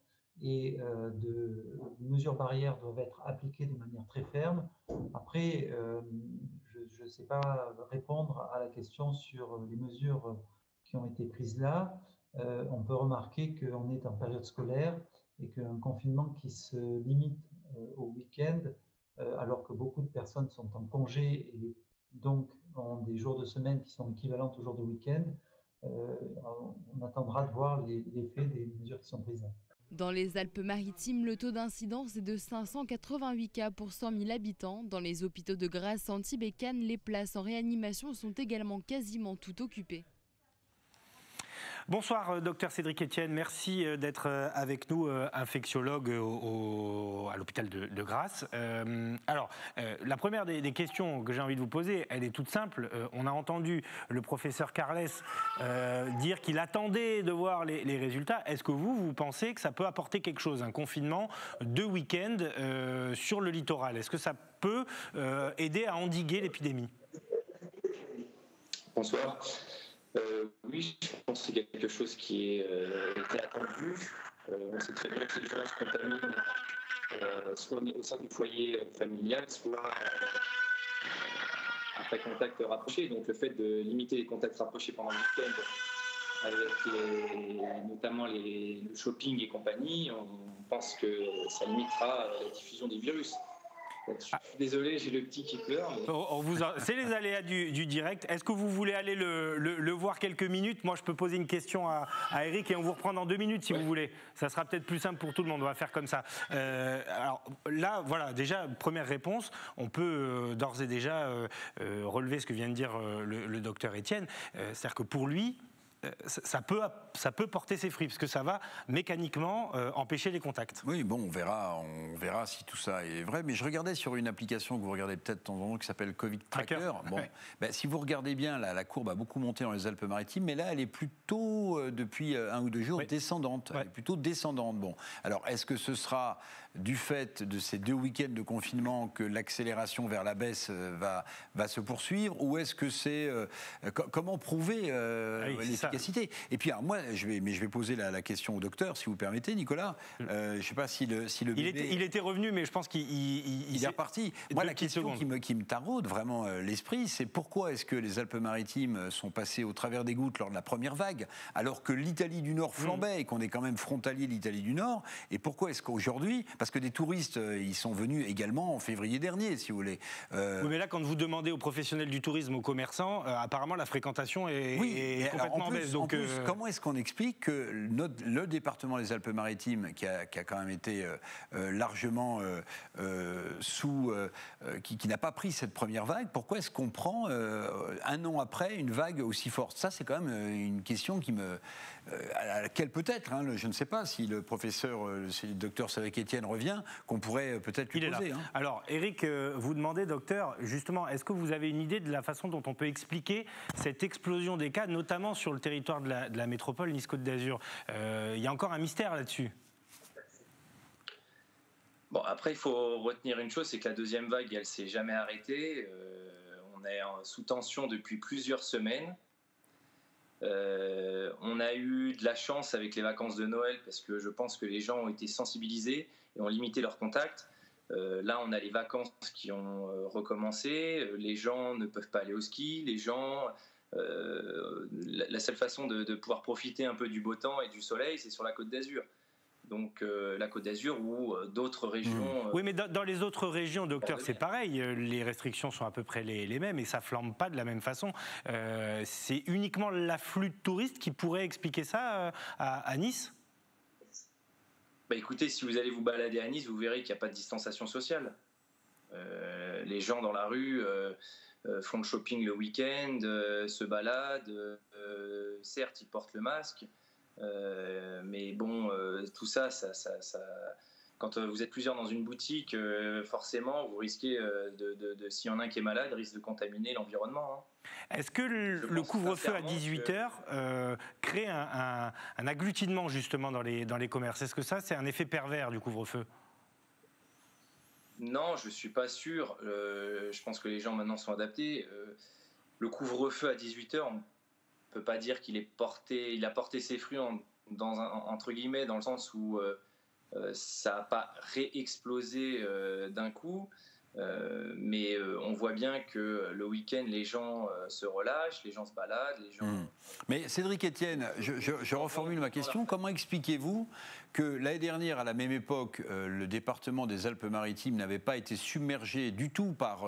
et de mesures barrières doivent être appliquées de manière très ferme. Après, je ne sais pas répondre à la question sur les mesures qui ont été prises là. On peut remarquer qu'on est en période scolaire et qu'un confinement qui se limite au week-end, alors que beaucoup de personnes sont en congé et donc ont des jours de semaine qui sont équivalents aux jours de week-end, on attendra de voir l'effet des mesures qui sont prises là. Dans les Alpes-Maritimes, le taux d'incidence est de 588 cas pour 100 000 habitants. Dans les hôpitaux de Grasse, Antibes et Cannes, les places en réanimation sont également quasiment toutes occupées. Bonsoir, docteur Cédric Etienne. Merci d'être avec nous, infectiologue à l'hôpital de Grasse. Alors, la première des questions que j'ai envie de vous poser, elle est toute simple. On a entendu le professeur Carles dire qu'il attendait de voir les résultats. Est-ce que vous pensez que ça peut apporter quelque chose, un confinement de week-end sur le littoral? Est-ce que ça peut aider à endiguer l'épidémie? Bonsoir. Oui, je pense que c'est quelque chose qui était attendu. On sait très bien que les gens se contaminent soit au sein du foyer familial, soit après contact rapproché. Donc le fait de limiter les contacts rapprochés pendant le week-end, avec notamment le shopping et compagnie, on pense que ça limitera la diffusion des virus. Je suis désolé, j'ai le petit qui pleure. Mais... C'est les aléas du direct. Est-ce que vous voulez aller le voir quelques minutes? Moi, je peux poser une question à Eric et on vous reprend dans 2 minutes si vous voulez. Ça sera peut-être plus simple pour tout le monde. On va faire comme ça. Alors là, voilà, déjà, première réponse. On peut d'ores et déjà relever ce que vient de dire le docteur Etienne. C'est-à-dire que pour lui, ça peut porter ses fruits, parce que ça va mécaniquement empêcher les contacts. Oui, bon, on verra si tout ça est vrai. Mais je regardais sur une application que vous regardez peut-être de temps en temps qui s'appelle Covid Tracker. Bon, ouais. Si vous regardez bien, la courbe a beaucoup monté dans les Alpes-Maritimes, mais là, elle est plutôt, depuis 1 ou 2 jours, descendante. Elle est plutôt descendante. Bon, alors, est-ce que ce sera du fait de ces 2 week-ends de confinement que l'accélération vers la baisse va se poursuivre, ou est-ce que c'est... comment prouver l'efficacité? Et puis, alors, moi, je vais poser la question au docteur, si vous permettez, Nicolas. Je ne sais pas si le bébé... Il était revenu, mais je pense qu'il est reparti. Moi, la question qui me taraude vraiment l'esprit, c'est pourquoi est-ce que les Alpes-Maritimes sont passées au travers des gouttes lors de la première vague, alors que l'Italie du Nord flambait et qu'on est quand même frontalier de l'Italie du Nord, et pourquoi est-ce qu'aujourd'hui, parce que des touristes, ils sont venus également en février dernier, si vous voulez. Oui, mais là, quand vous demandez aux professionnels du tourisme, aux commerçants, apparemment la fréquentation est complètement en baisse. Donc, comment est-ce qu'on explique que le département des Alpes-Maritimes, qui a quand même été largement qui n'a pas pris cette première vague, pourquoi est-ce qu'on prend 1 an après une vague aussi forte? Ça, c'est quand même une question à laquelle peut-être, je ne sais pas si le professeur, si le docteur Savec-Etienne revient, qu'on pourrait peut-être lui poser. Alors, Eric, vous demandez, docteur, justement, est-ce que vous avez une idée de la façon dont on peut expliquer cette explosion des cas, notamment sur le territoire de la métropole Nice-Côte d'Azur? Il y a encore un mystère là-dessus. Bon, après, il faut retenir une chose, c'est que la deuxième vague, elle ne s'est jamais arrêtée. On est sous tension depuis plusieurs semaines. On a eu de la chance avec les vacances de Noël, parce que je pense que les gens ont été sensibilisés et ont limité leurs contacts. Là, on a les vacances qui ont recommencé. Les gens ne peuvent pas aller au ski. Les gens... la seule façon de pouvoir profiter un peu du beau temps et du soleil, c'est sur la Côte d'Azur. Donc la Côte d'Azur ou d'autres régions... Oui, mais dans les autres régions, docteur, c'est pareil. Les restrictions sont à peu près les mêmes et ça ne flambe pas de la même façon. C'est uniquement l'afflux de touristes qui pourrait expliquer ça à Nice? Écoutez, si vous allez vous balader à Nice, vous verrez qu'il n'y a pas de distanciation sociale. Les gens dans la rue font le shopping le week-end, se baladent. Certes, ils portent le masque. Mais bon, tout ça, quand vous êtes plusieurs dans une boutique, forcément, vous risquez, s'il y en a un qui est malade, risque de contaminer l'environnement. Est-ce que le couvre-feu à 18h crée un agglutinement justement dans les commerces? Est-ce que ça, c'est un effet pervers du couvre-feu? Non, je ne suis pas sûr. Je pense que les gens maintenant sont adaptés. Le couvre-feu à 18h, on ne peut pas dire qu'il a porté ses fruits entre guillemets, dans le sens où ça n'a pas réexplosé d'un coup, mais on voit bien que le week-end, les gens se relâchent, les gens se baladent, les gens... Mais Cédric Etienne, je reformule ma question. Comment expliquez-vous que l'année dernière, à la même époque, le département des Alpes-Maritimes n'avait pas été submergé du tout par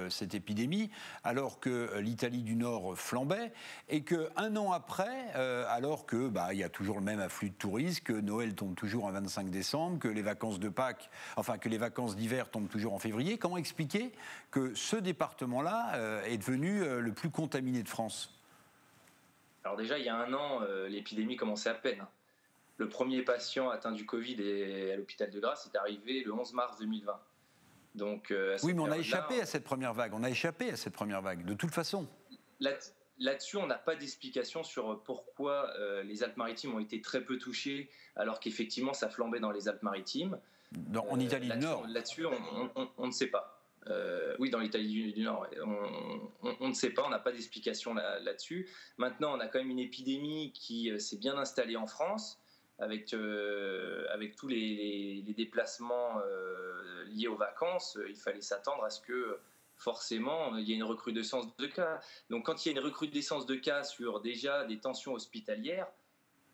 cette épidémie, alors que l'Italie du Nord flambait, et qu'un an après, alors que il y a toujours le même afflux de touristes, que Noël tombe toujours un 25 décembre, que les vacances de Pâques, que les vacances d'hiver tombent toujours en février, comment expliquer que ce département-là est devenu le plus contaminé de France? Alors déjà, il y a 1 an, l'épidémie commençait à peine. Le premier patient atteint du Covid à l'hôpital de Grasse est arrivé le 11 mars 2020. Donc, oui, mais on a échappé à cette première vague. On a échappé à cette première vague, de toute façon. Là-dessus, on n'a pas d'explication sur pourquoi les Alpes-Maritimes ont été très peu touchées, alors qu'effectivement, ça flambait dans les Alpes-Maritimes. En Italie du Nord. Là-dessus, on ne sait pas. Oui, dans l'Italie du Nord, on ne sait pas, on n'a pas d'explication là-dessus. Maintenant, on a quand même une épidémie qui s'est bien installée en France, avec tous les déplacements liés aux vacances. Il fallait s'attendre à ce que, forcément, il y ait une recrudescence de cas. Donc, quand il y a une recrudescence de cas sur déjà des tensions hospitalières,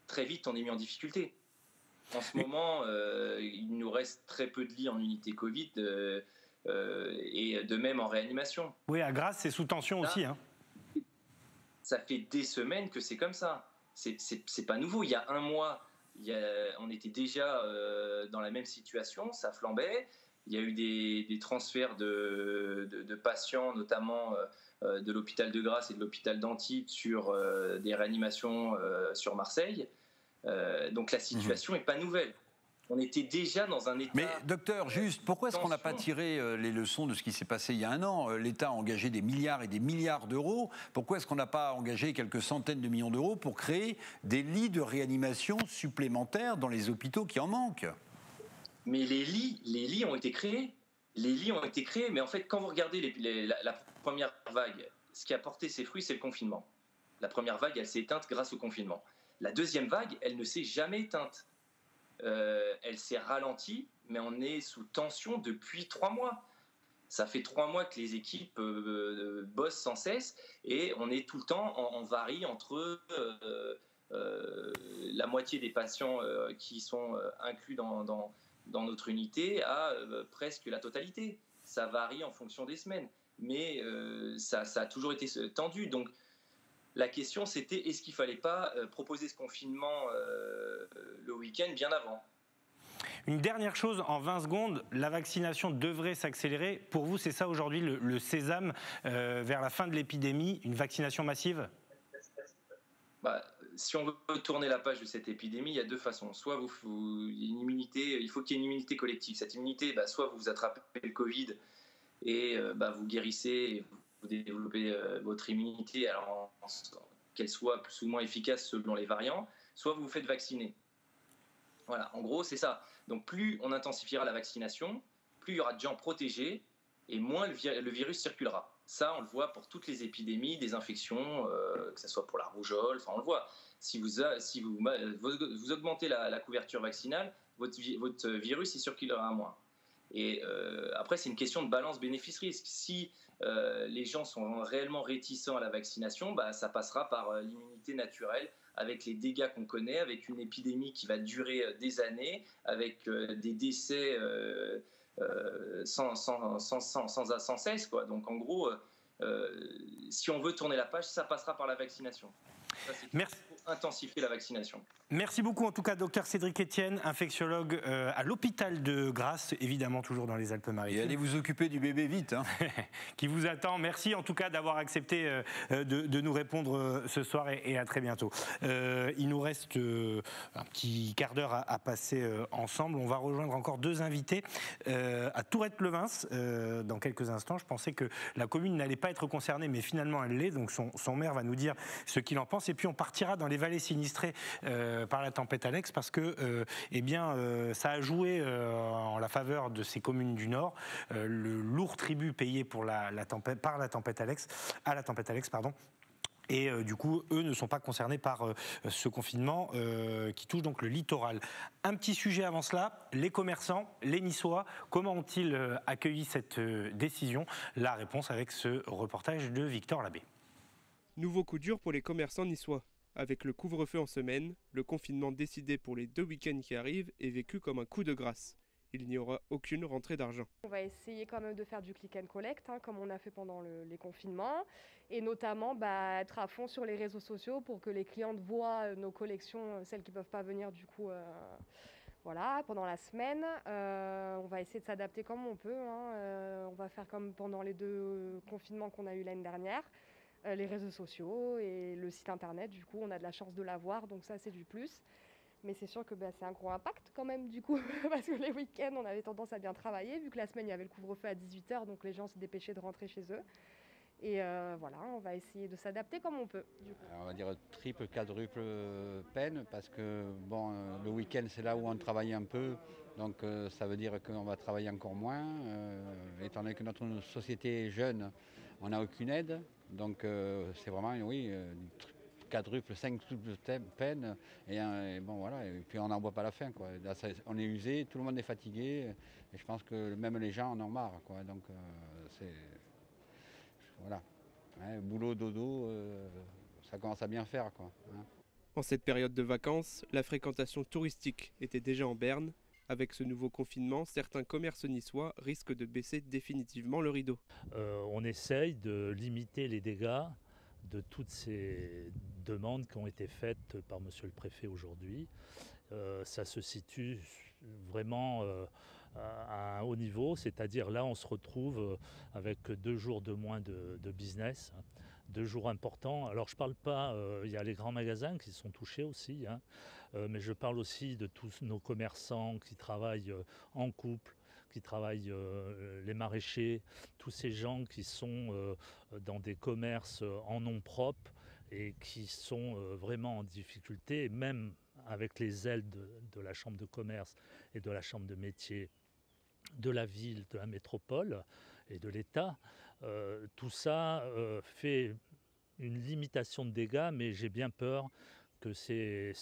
très vite, on est mis en difficulté. En ce moment, il nous reste très peu de lits en unité Covid, et de même en réanimation. Oui, à Grasse, c'est sous tension aussi. Ça fait des semaines que c'est comme ça. C'est pas nouveau. Il y a 1 mois, on était déjà dans la même situation, ça flambait. Il y a eu des transferts de patients, notamment de l'hôpital de Grasse et de l'hôpital d'Antibes sur des réanimations sur Marseille. Donc la situation n'est pas nouvelle. On était déjà dans un état... Mais docteur, juste, pourquoi est-ce qu'on n'a pas tiré les leçons de ce qui s'est passé il y a un an? L'État a engagé des milliards et des milliards d'euros. Pourquoi est-ce qu'on n'a pas engagé quelques centaines de millions d'euros pour créer des lits de réanimation supplémentaires dans les hôpitaux qui en manquent? Mais les lits ont été créés. Les lits ont été créés, mais en fait, quand vous regardez la première vague, ce qui a porté ses fruits, c'est le confinement. La première vague, elle s'est éteinte grâce au confinement. La deuxième vague, elle ne s'est jamais éteinte. Elle s'est ralentie, mais on est sous tension depuis 3 mois. Ça fait 3 mois que les équipes bossent sans cesse et on est tout le temps en varie entre la moitié des patients qui sont inclus dans notre unité à presque la totalité. Ça varie en fonction des semaines, mais ça a toujours été tendu. Donc la question, c'était est-ce qu'il ne fallait pas proposer ce confinement le week-end bien avant? Une dernière chose, en 20 secondes, la vaccination devrait s'accélérer. Pour vous, c'est ça aujourd'hui le sésame vers la fin de l'épidémie, une vaccination massive? Si on veut tourner la page de cette épidémie, il y a 2 façons. Soit il faut qu'il y ait une immunité collective. Cette immunité, soit vous attrapez le Covid et vous guérissez et vous développez votre immunité, alors qu'elle soit plus ou moins efficace selon les variants, soit vous vous faites vacciner. Voilà, en gros, c'est ça. Donc plus on intensifiera la vaccination, plus il y aura de gens protégés et moins le virus circulera. Ça, on le voit pour toutes les épidémies, des infections, que ce soit pour la rougeole, on le voit. Si vous augmentez la couverture vaccinale, votre virus il circulera moins. Et après, c'est une question de balance bénéfice-risque. Si les gens sont réellement réticents à la vaccination, ça passera par l'immunité naturelle, avec les dégâts qu'on connaît, avec une épidémie qui va durer des années, avec des décès sans cesse, quoi. Donc en gros, si on veut tourner la page, ça passera par la vaccination. Merci. Pour intensifier la vaccination. Merci beaucoup en tout cas, docteur Cédric Etienne, infectiologue à l'hôpital de Grasse, évidemment toujours dans les Alpes-Maritimes. Et allez vous occuper du bébé vite. Qui vous attend. Merci en tout cas d'avoir accepté de nous répondre ce soir et à très bientôt. Il nous reste un petit quart d'heure à passer ensemble. On va rejoindre encore 2 invités à Tourette-Levens dans quelques instants. Je pensais que la commune n'allait pas être concernée, mais finalement elle l'est. Donc son maire va nous dire ce qu'il en pense. Et puis on partira dans les vallées sinistrées par la tempête Alex, parce que ça a joué en la faveur de ces communes du Nord, le lourd tribut payé pour par la tempête Alex, Et du coup, eux ne sont pas concernés par ce confinement qui touche donc le littoral. Un petit sujet avant cela, les commerçants, les Niçois, comment ont-ils accueilli cette décision? La réponse avec ce reportage de Victor Labbé. Nouveau coup dur pour les commerçants niçois. Avec le couvre-feu en semaine, le confinement décidé pour les 2 week-ends qui arrivent est vécu comme un coup de grâce. Il n'y aura aucune rentrée d'argent. On va essayer quand même de faire du click and collect, comme on a fait pendant les confinements, et notamment être à fond sur les réseaux sociaux pour que les clientes voient nos collections, celles qui ne peuvent pas venir du coup pendant la semaine. On va essayer de s'adapter comme on peut. On va faire comme pendant les 2 confinements qu'on a eu l'année dernière. Les réseaux sociaux et le site internet, du coup on a de la chance de l'avoir, donc ça c'est du plus. Mais c'est sûr que c'est un gros impact quand même du coup, parce que les week-ends on avait tendance à bien travailler, vu que la semaine il y avait le couvre-feu à 18h, donc les gens se dépêchaient de rentrer chez eux. Et on va essayer de s'adapter comme on peut. Du coup. On va dire triple, quadruple peine, parce que le week-end c'est là où on travaille un peu, donc ça veut dire qu'on va travailler encore moins. Étant donné que notre société est jeune, on n'a aucune aide. Donc c'est vraiment, quadruple, 5 peine, et puis on n'en voit pas la fin, quoi. Là, on est usé, tout le monde est fatigué, et je pense que même les gens en ont marre, quoi. Donc boulot, dodo, ça commence à bien faire, quoi. En cette période de vacances, la fréquentation touristique était déjà en berne. Avec ce nouveau confinement, certains commerces niçois risquent de baisser définitivement le rideau. On essaye de limiter les dégâts de toutes ces demandes qui ont été faites par monsieur le préfet aujourd'hui. Ça se situe vraiment à un haut niveau, c'est-à-dire là on se retrouve avec 2 jours de moins de business, 2 jours importants. Alors je ne parle pas, il y a les grands magasins qui sont touchés aussi, hein, mais je parle aussi de tous nos commerçants qui travaillent en couple, qui travaillent, les maraîchers, tous ces gens qui sont dans des commerces en nom propre et qui sont vraiment en difficulté, même avec les ailes de la Chambre de commerce et de la Chambre de métier de la ville, de la métropole et de l'État. Tout ça fait une limitation de dégâts, mais j'ai bien peur que ce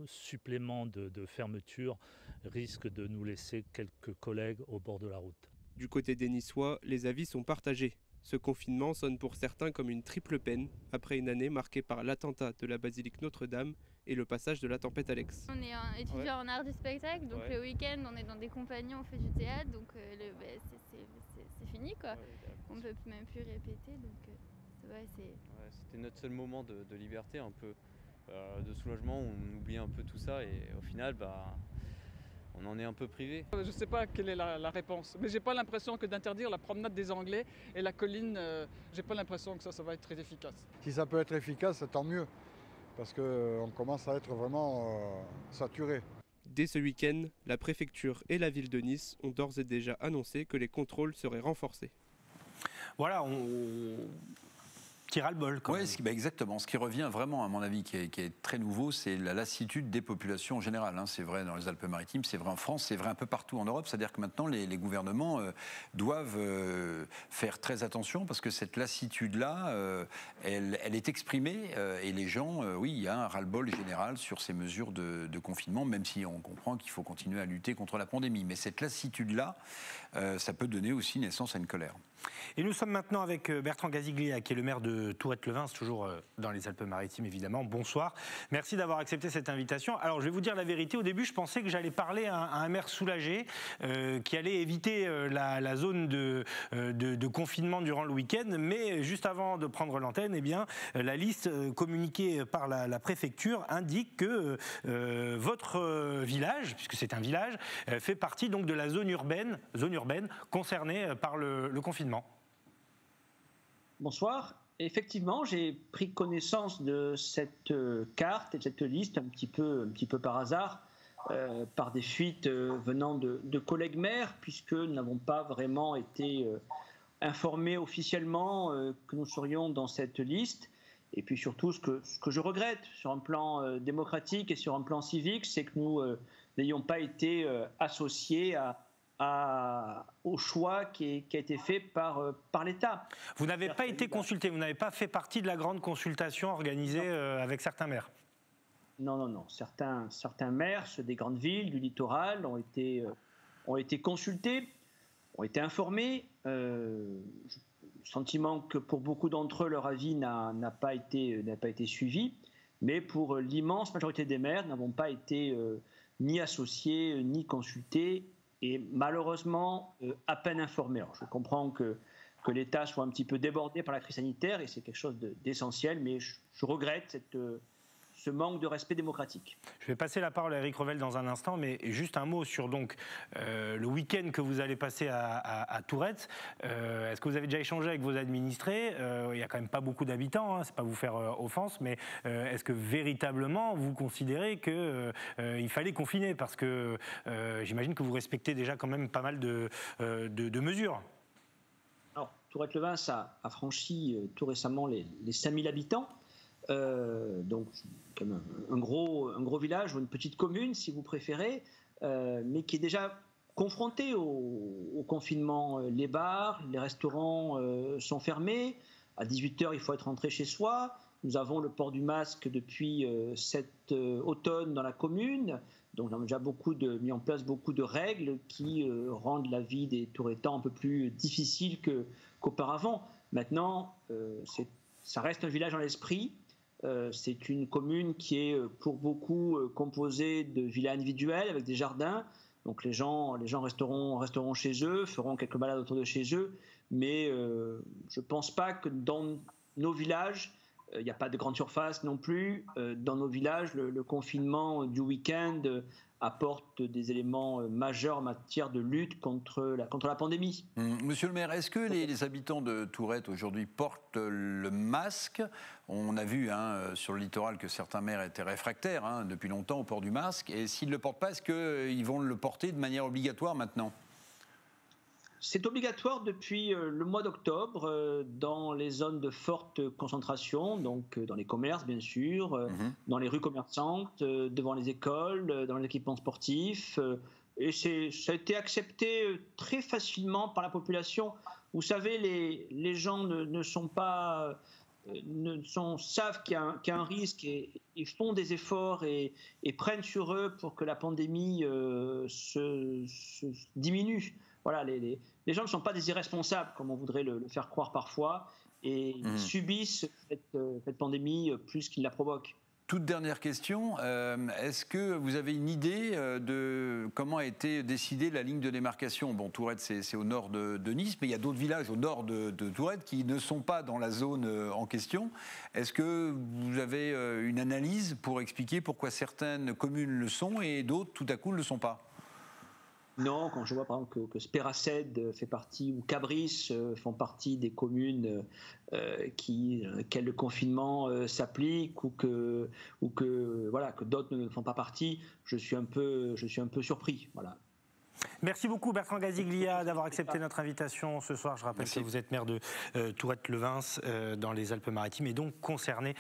supplément de fermeture risque de nous laisser quelques collègues au bord de la route. Du côté des Niçois, les avis sont partagés. Ce confinement sonne pour certains comme une triple peine, après une année marquée par l'attentat de la basilique Notre-Dame et le passage de la tempête Alex. On est étudiant en art du spectacle, donc le week-end on est dans des compagnies, on fait du théâtre, donc c'est fini quoi. On ne peut même plus répéter, donc c'était notre seul moment de liberté, un peu de soulagement, on oublie un peu tout ça et au final on en est un peu privé. Je ne sais pas quelle est la réponse, mais j'ai pas l'impression que d'interdire la promenade des Anglais et la colline, j'ai pas l'impression que ça va être très efficace. Si ça peut être efficace, tant mieux, parce qu'on commence à être vraiment saturé. Dès ce week-end, la préfecture et la ville de Nice ont d'ores et déjà annoncé que les contrôles seraient renforcés. Voilà, on tire à le bol. Oui, exactement. Ce qui revient vraiment, à mon avis, qui est très nouveau, c'est la lassitude des populations en général. Hein. C'est vrai dans les Alpes-Maritimes, c'est vrai en France, c'est vrai un peu partout en Europe. C'est-à-dire que maintenant, les gouvernements doivent faire très attention parce que cette lassitude-là, elle est exprimée et les gens, oui, il y a un ras-le-bol général sur ces mesures de confinement, même si on comprend qu'il faut continuer à lutter contre la pandémie. Mais cette lassitude-là, ça peut donner aussi naissance à une colère. Et nous sommes maintenant avec Bertrand Gaziglia, qui est le maire de Tourette-Levens, toujours dans les Alpes-Maritimes évidemment. Bonsoir, merci d'avoir accepté cette invitation. Alors je vais vous dire la vérité, au début je pensais que j'allais parler à un maire soulagé qui allait éviter la zone de confinement durant le week-end, mais juste avant de prendre l'antenne, eh bien, la liste communiquée par la préfecture indique que votre village, puisque c'est un village, fait partie donc de la zone urbaine concernée par le confinement. Bonsoir. Effectivement, j'ai pris connaissance de cette carte et de cette liste un petit peu par hasard, par des fuites venant de collègues maires, puisque nous n'avons pas vraiment été informés officiellement que nous serions dans cette liste. Et puis surtout, ce que je regrette sur un plan démocratique et sur un plan civique, c'est que nous n'ayons pas été associés au choix qui a été fait par l'État. Vous n'avez pas été consulté, vous n'avez pas fait partie de la grande consultation organisée avec certains maires? Non. Certains maires, ceux des grandes villes, du littoral, ont été consultés, ont été informés. Le sentiment que pour beaucoup d'entre eux, leur avis n'a pas été suivi. Mais pour l'immense majorité des maires, n'avons pas été ni associés, ni consultés, et malheureusement à peine informés. Alors, je comprends que l'État soit un petit peu débordé par la crise sanitaire, et c'est quelque chose d'essentiel, mais je regrette ce manque de respect démocratique. Je vais passer la parole à Éric Revel dans un instant, mais juste un mot sur donc, le week-end que vous allez passer à Tourette. Est-ce que vous avez déjà échangé avec vos administrés? Il n'y a quand même pas beaucoup d'habitants, hein, c'est pas vous faire offense, mais est-ce que véritablement vous considérez qu'il fallait confiner? Parce que j'imagine que vous respectez déjà quand même pas mal de mesures. Alors, Tourette-Levens a franchi tout récemment les 5000 habitants. Donc un gros village ou une petite commune si vous préférez, mais qui est déjà confronté au confinement. Les bars, les restaurants sont fermés, à 18h il faut être rentré chez soi. Nous avons le port du masque depuis cet automne dans la commune, donc nous avons déjà mis en place beaucoup de règles qui rendent la vie des Tourettans un peu plus difficile qu'auparavant. Maintenant, ça reste un village dans l'esprit. C'est une commune qui est pour beaucoup composée de villas individuelles avec des jardins. Donc les gens resteront chez eux, feront quelques balades autour de chez eux. Mais je ne pense pas que dans nos villages, il n'y a pas de grande surface non plus. Dans nos villages, le confinement du week-end apporte des éléments majeurs en matière de lutte contre la pandémie. Monsieur le maire, est-ce que les habitants de Tourette aujourd'hui portent le masque? On a vu sur le littoral que certains maires étaient réfractaires depuis longtemps au port du masque. Et s'ils ne le portent pas, est-ce qu'ils vont le porter de manière obligatoire maintenant? C'est obligatoire depuis le mois d'octobre dans les zones de forte concentration, donc dans les commerces bien sûr, dans les rues commerçantes, devant les écoles, dans les équipements sportifs. Et ça a été accepté très facilement par la population. Vous savez, les gens ne sont pas... savent qu'il y a un risque et font des efforts et prennent sur eux pour que la pandémie se diminue. Voilà, les gens ne sont pas des irresponsables, comme on voudrait le faire croire parfois, et ils subissent cette pandémie plus qu'ils la provoquent. Toute dernière question, est-ce que vous avez une idée de comment a été décidée la ligne de démarcation? Bon, Tourette, c'est au nord de Nice, mais il y a d'autres villages au nord de Tourette qui ne sont pas dans la zone en question. Est-ce que vous avez une analyse pour expliquer pourquoi certaines communes le sont et d'autres, tout à coup, ne le sont pas? Non, quand je vois par exemple que Spéracède fait partie, ou Cabris font partie des communes auxquelles le confinement s'applique, ou que d'autres ne font pas partie, je suis un peu surpris. Voilà. Merci beaucoup Bertrand Gaziglia d'avoir accepté notre invitation ce soir. Je rappelle que vous êtes maire de Tourette-Levins dans les Alpes-Maritimes et donc concerné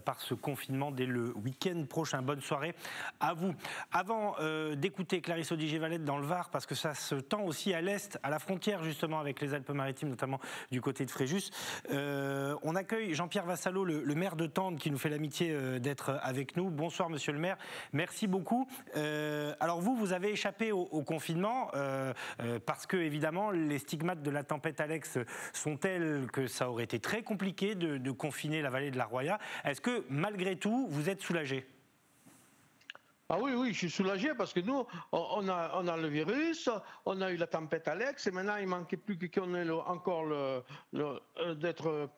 par ce confinement dès le week-end prochain. Bonne soirée à vous. Avant d'écouter Clarisse Audiger-Valette dans le Var, parce que ça se tend aussi à l'est, à la frontière justement avec les Alpes-Maritimes, notamment du côté de Fréjus, on accueille Jean-Pierre Vassallo, le maire de Tende, qui nous fait l'amitié d'être avec nous. Bonsoir monsieur le maire, merci beaucoup. Alors vous avez échappé au confinement. Parce que évidemment les stigmates de la tempête Alex sont tels que ça aurait été très compliqué de confiner la vallée de la Roya. Est-ce que malgré tout vous êtes soulagé? Ah oui, je suis soulagé parce que nous, on a le virus, on a eu la tempête Alex et maintenant il ne manquait plus qu'on ait encore d'être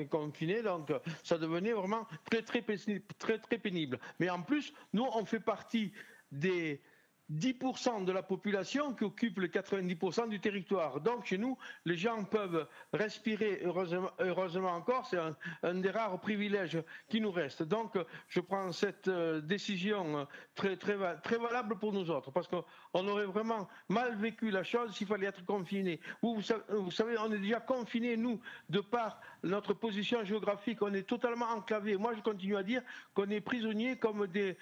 confiné, donc ça devenait vraiment très pénible. Mais en plus, nous on fait partie des 10% de la population qui occupe les 90% du territoire. Donc chez nous, les gens peuvent respirer heureusement encore, c'est un des rares privilèges qui nous reste. Donc je prends cette décision très valable pour nous autres, parce qu'on aurait vraiment mal vécu la chose s'il fallait être confiné. Vous savez, on est déjà confinés, nous, de par notre position géographique, on est totalement enclavés. Moi, je continue à dire qu'on est prisonniers comme des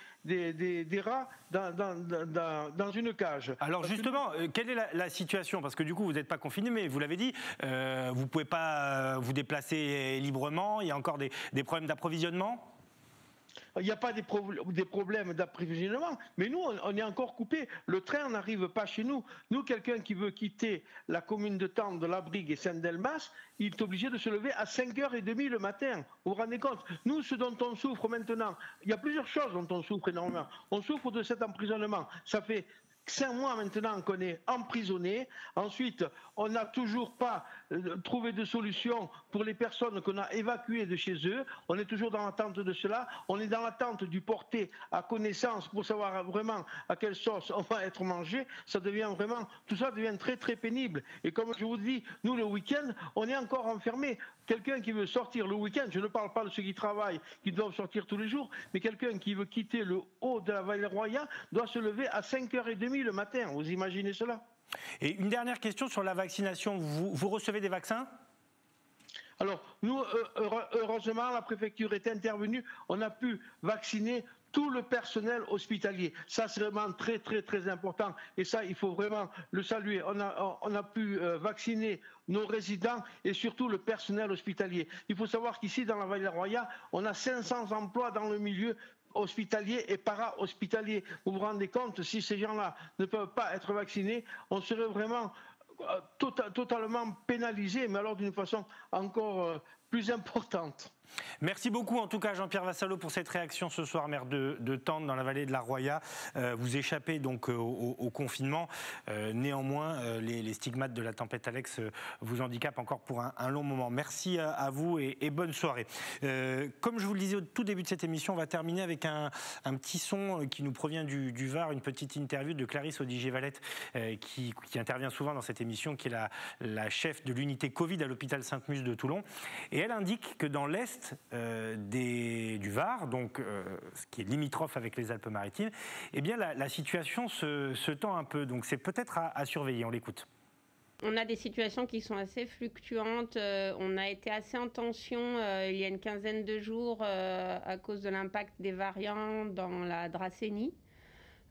rats dans une cage. Alors justement, quelle est la situation? Parce que du coup, vous n'êtes pas confiné, mais vous l'avez dit, vous ne pouvez pas vous déplacer librement, il y a encore des problèmes d'approvisionnement? Il n'y a pas des problèmes d'approvisionnement, mais nous, on est encore coupés. Le train n'arrive pas chez nous. Nous, quelqu'un qui veut quitter la commune de Tende, La Brigue et Saint-Delmas, il est obligé de se lever à 5h30 le matin. Vous vous rendez compte? Nous, ce dont on souffre maintenant, il y a plusieurs choses dont on souffre énormément. On souffre de cet emprisonnement. Ça fait 5 mois maintenant qu'on est emprisonné. Ensuite, on n'a toujours pas trouvé de solution pour les personnes qu'on a évacuées de chez eux. On est toujours dans l'attente de cela. On est dans l'attente du porté à connaissance pour savoir vraiment à quelle sauce on va être mangé. Ça devient vraiment, tout ça devient très pénible. Et comme je vous dis, nous le week-end, on est encore enfermés. Quelqu'un qui veut sortir le week-end, je ne parle pas de ceux qui travaillent, qui doivent sortir tous les jours, mais quelqu'un qui veut quitter le haut de la vallée Roya doit se lever à 5h30 le matin. Vous imaginez cela? Et une dernière question sur la vaccination. Vous recevez des vaccins? Alors, nous, heureusement, la préfecture est intervenue. On a pu vacciner tout le personnel hospitalier. Ça, c'est vraiment très important. Et ça, il faut vraiment le saluer. On a pu vacciner nos résidents et surtout le personnel hospitalier. Il faut savoir qu'ici, dans la Vallée Roya, on a 500 emplois dans le milieu hospitaliers et para-hospitaliers. Vous vous rendez compte, si ces gens-là ne peuvent pas être vaccinés, on serait vraiment totalement pénalisés, mais alors d'une façon encore plus importante. Merci beaucoup en tout cas Jean-Pierre Vassallo pour cette réaction ce soir, maire de Tende dans la vallée de la Roya. Vous échappez donc au confinement. Néanmoins, les stigmates de la tempête Alex vous handicapent encore pour un long moment. Merci à vous et bonne soirée. Comme je vous le disais au tout début de cette émission, on va terminer avec un petit son qui nous provient du Var, une petite interview de Clarisse Audigier-Valette qui intervient souvent dans cette émission, qui est la chef de l'unité Covid à l'hôpital Sainte-Muse de Toulon. Et elle indique que dans l'Est du Var, donc ce qui est limitrophe avec les Alpes-Maritimes, eh bien la situation se tend un peu. Donc c'est peut-être à surveiller. On l'écoute. On a des situations qui sont assez fluctuantes. On a été assez en tension il y a une quinzaine de jours à cause de l'impact des variants dans la Dracénie.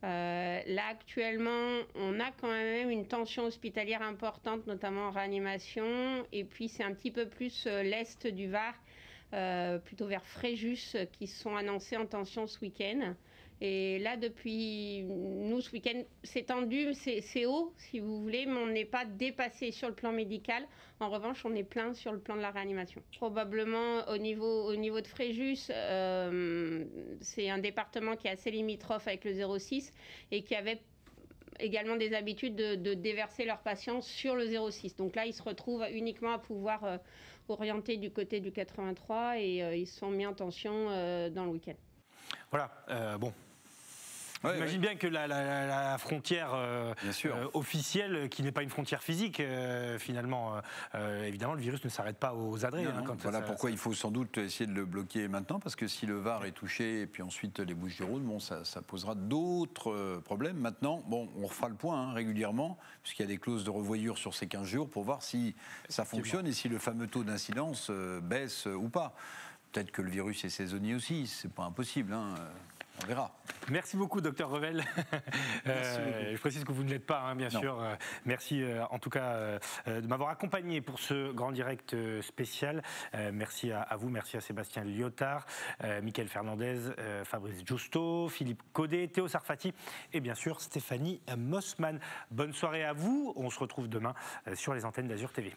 Là actuellement, on a quand même une tension hospitalière importante, notamment en réanimation. Et puis c'est un petit peu plus l'est du Var, plutôt vers Fréjus, qui sont annoncés en tension ce week-end. Et là, depuis nous, ce week-end, c'est tendu, c'est haut, si vous voulez, mais on n'est pas dépassé sur le plan médical. En revanche, on est plein sur le plan de la réanimation. Probablement au niveau de Fréjus, c'est un département qui est assez limitrophe avec le 06 et qui avait également des habitudes de déverser leurs patients sur le 06. Donc là, ils se retrouvent uniquement à pouvoir orienter du côté du 83 et ils sont mis en tension dans le week-end. Voilà, bon. J'imagine bien que la frontière officielle, qui n'est pas une frontière physique, finalement, évidemment, le virus ne s'arrête pas aux adrets. Voilà pourquoi il faut sans doute essayer de le bloquer maintenant, parce que si le Var est touché et puis ensuite les Bouches-du-Rhône, bon, ça posera d'autres problèmes. Maintenant, bon, on refera le point régulièrement, puisqu'il y a des clauses de revoyure sur ces 15 jours pour voir si ça fonctionne et si le fameux taux d'incidence baisse ou pas. Peut-être que le virus est saisonnier aussi, c'est pas impossible, on verra. Merci beaucoup, docteur Revel. Je précise que vous ne l'êtes pas, bien sûr. Merci en tout cas de m'avoir accompagné pour ce grand direct spécial. Merci à vous, merci à Sébastien Liotard, Mickaël Fernandez, Fabrice Giusto, Philippe Caudet, Théo Sarfati et bien sûr Stéphanie Mossman. Bonne soirée à vous. On se retrouve demain sur les antennes d'Azur TV.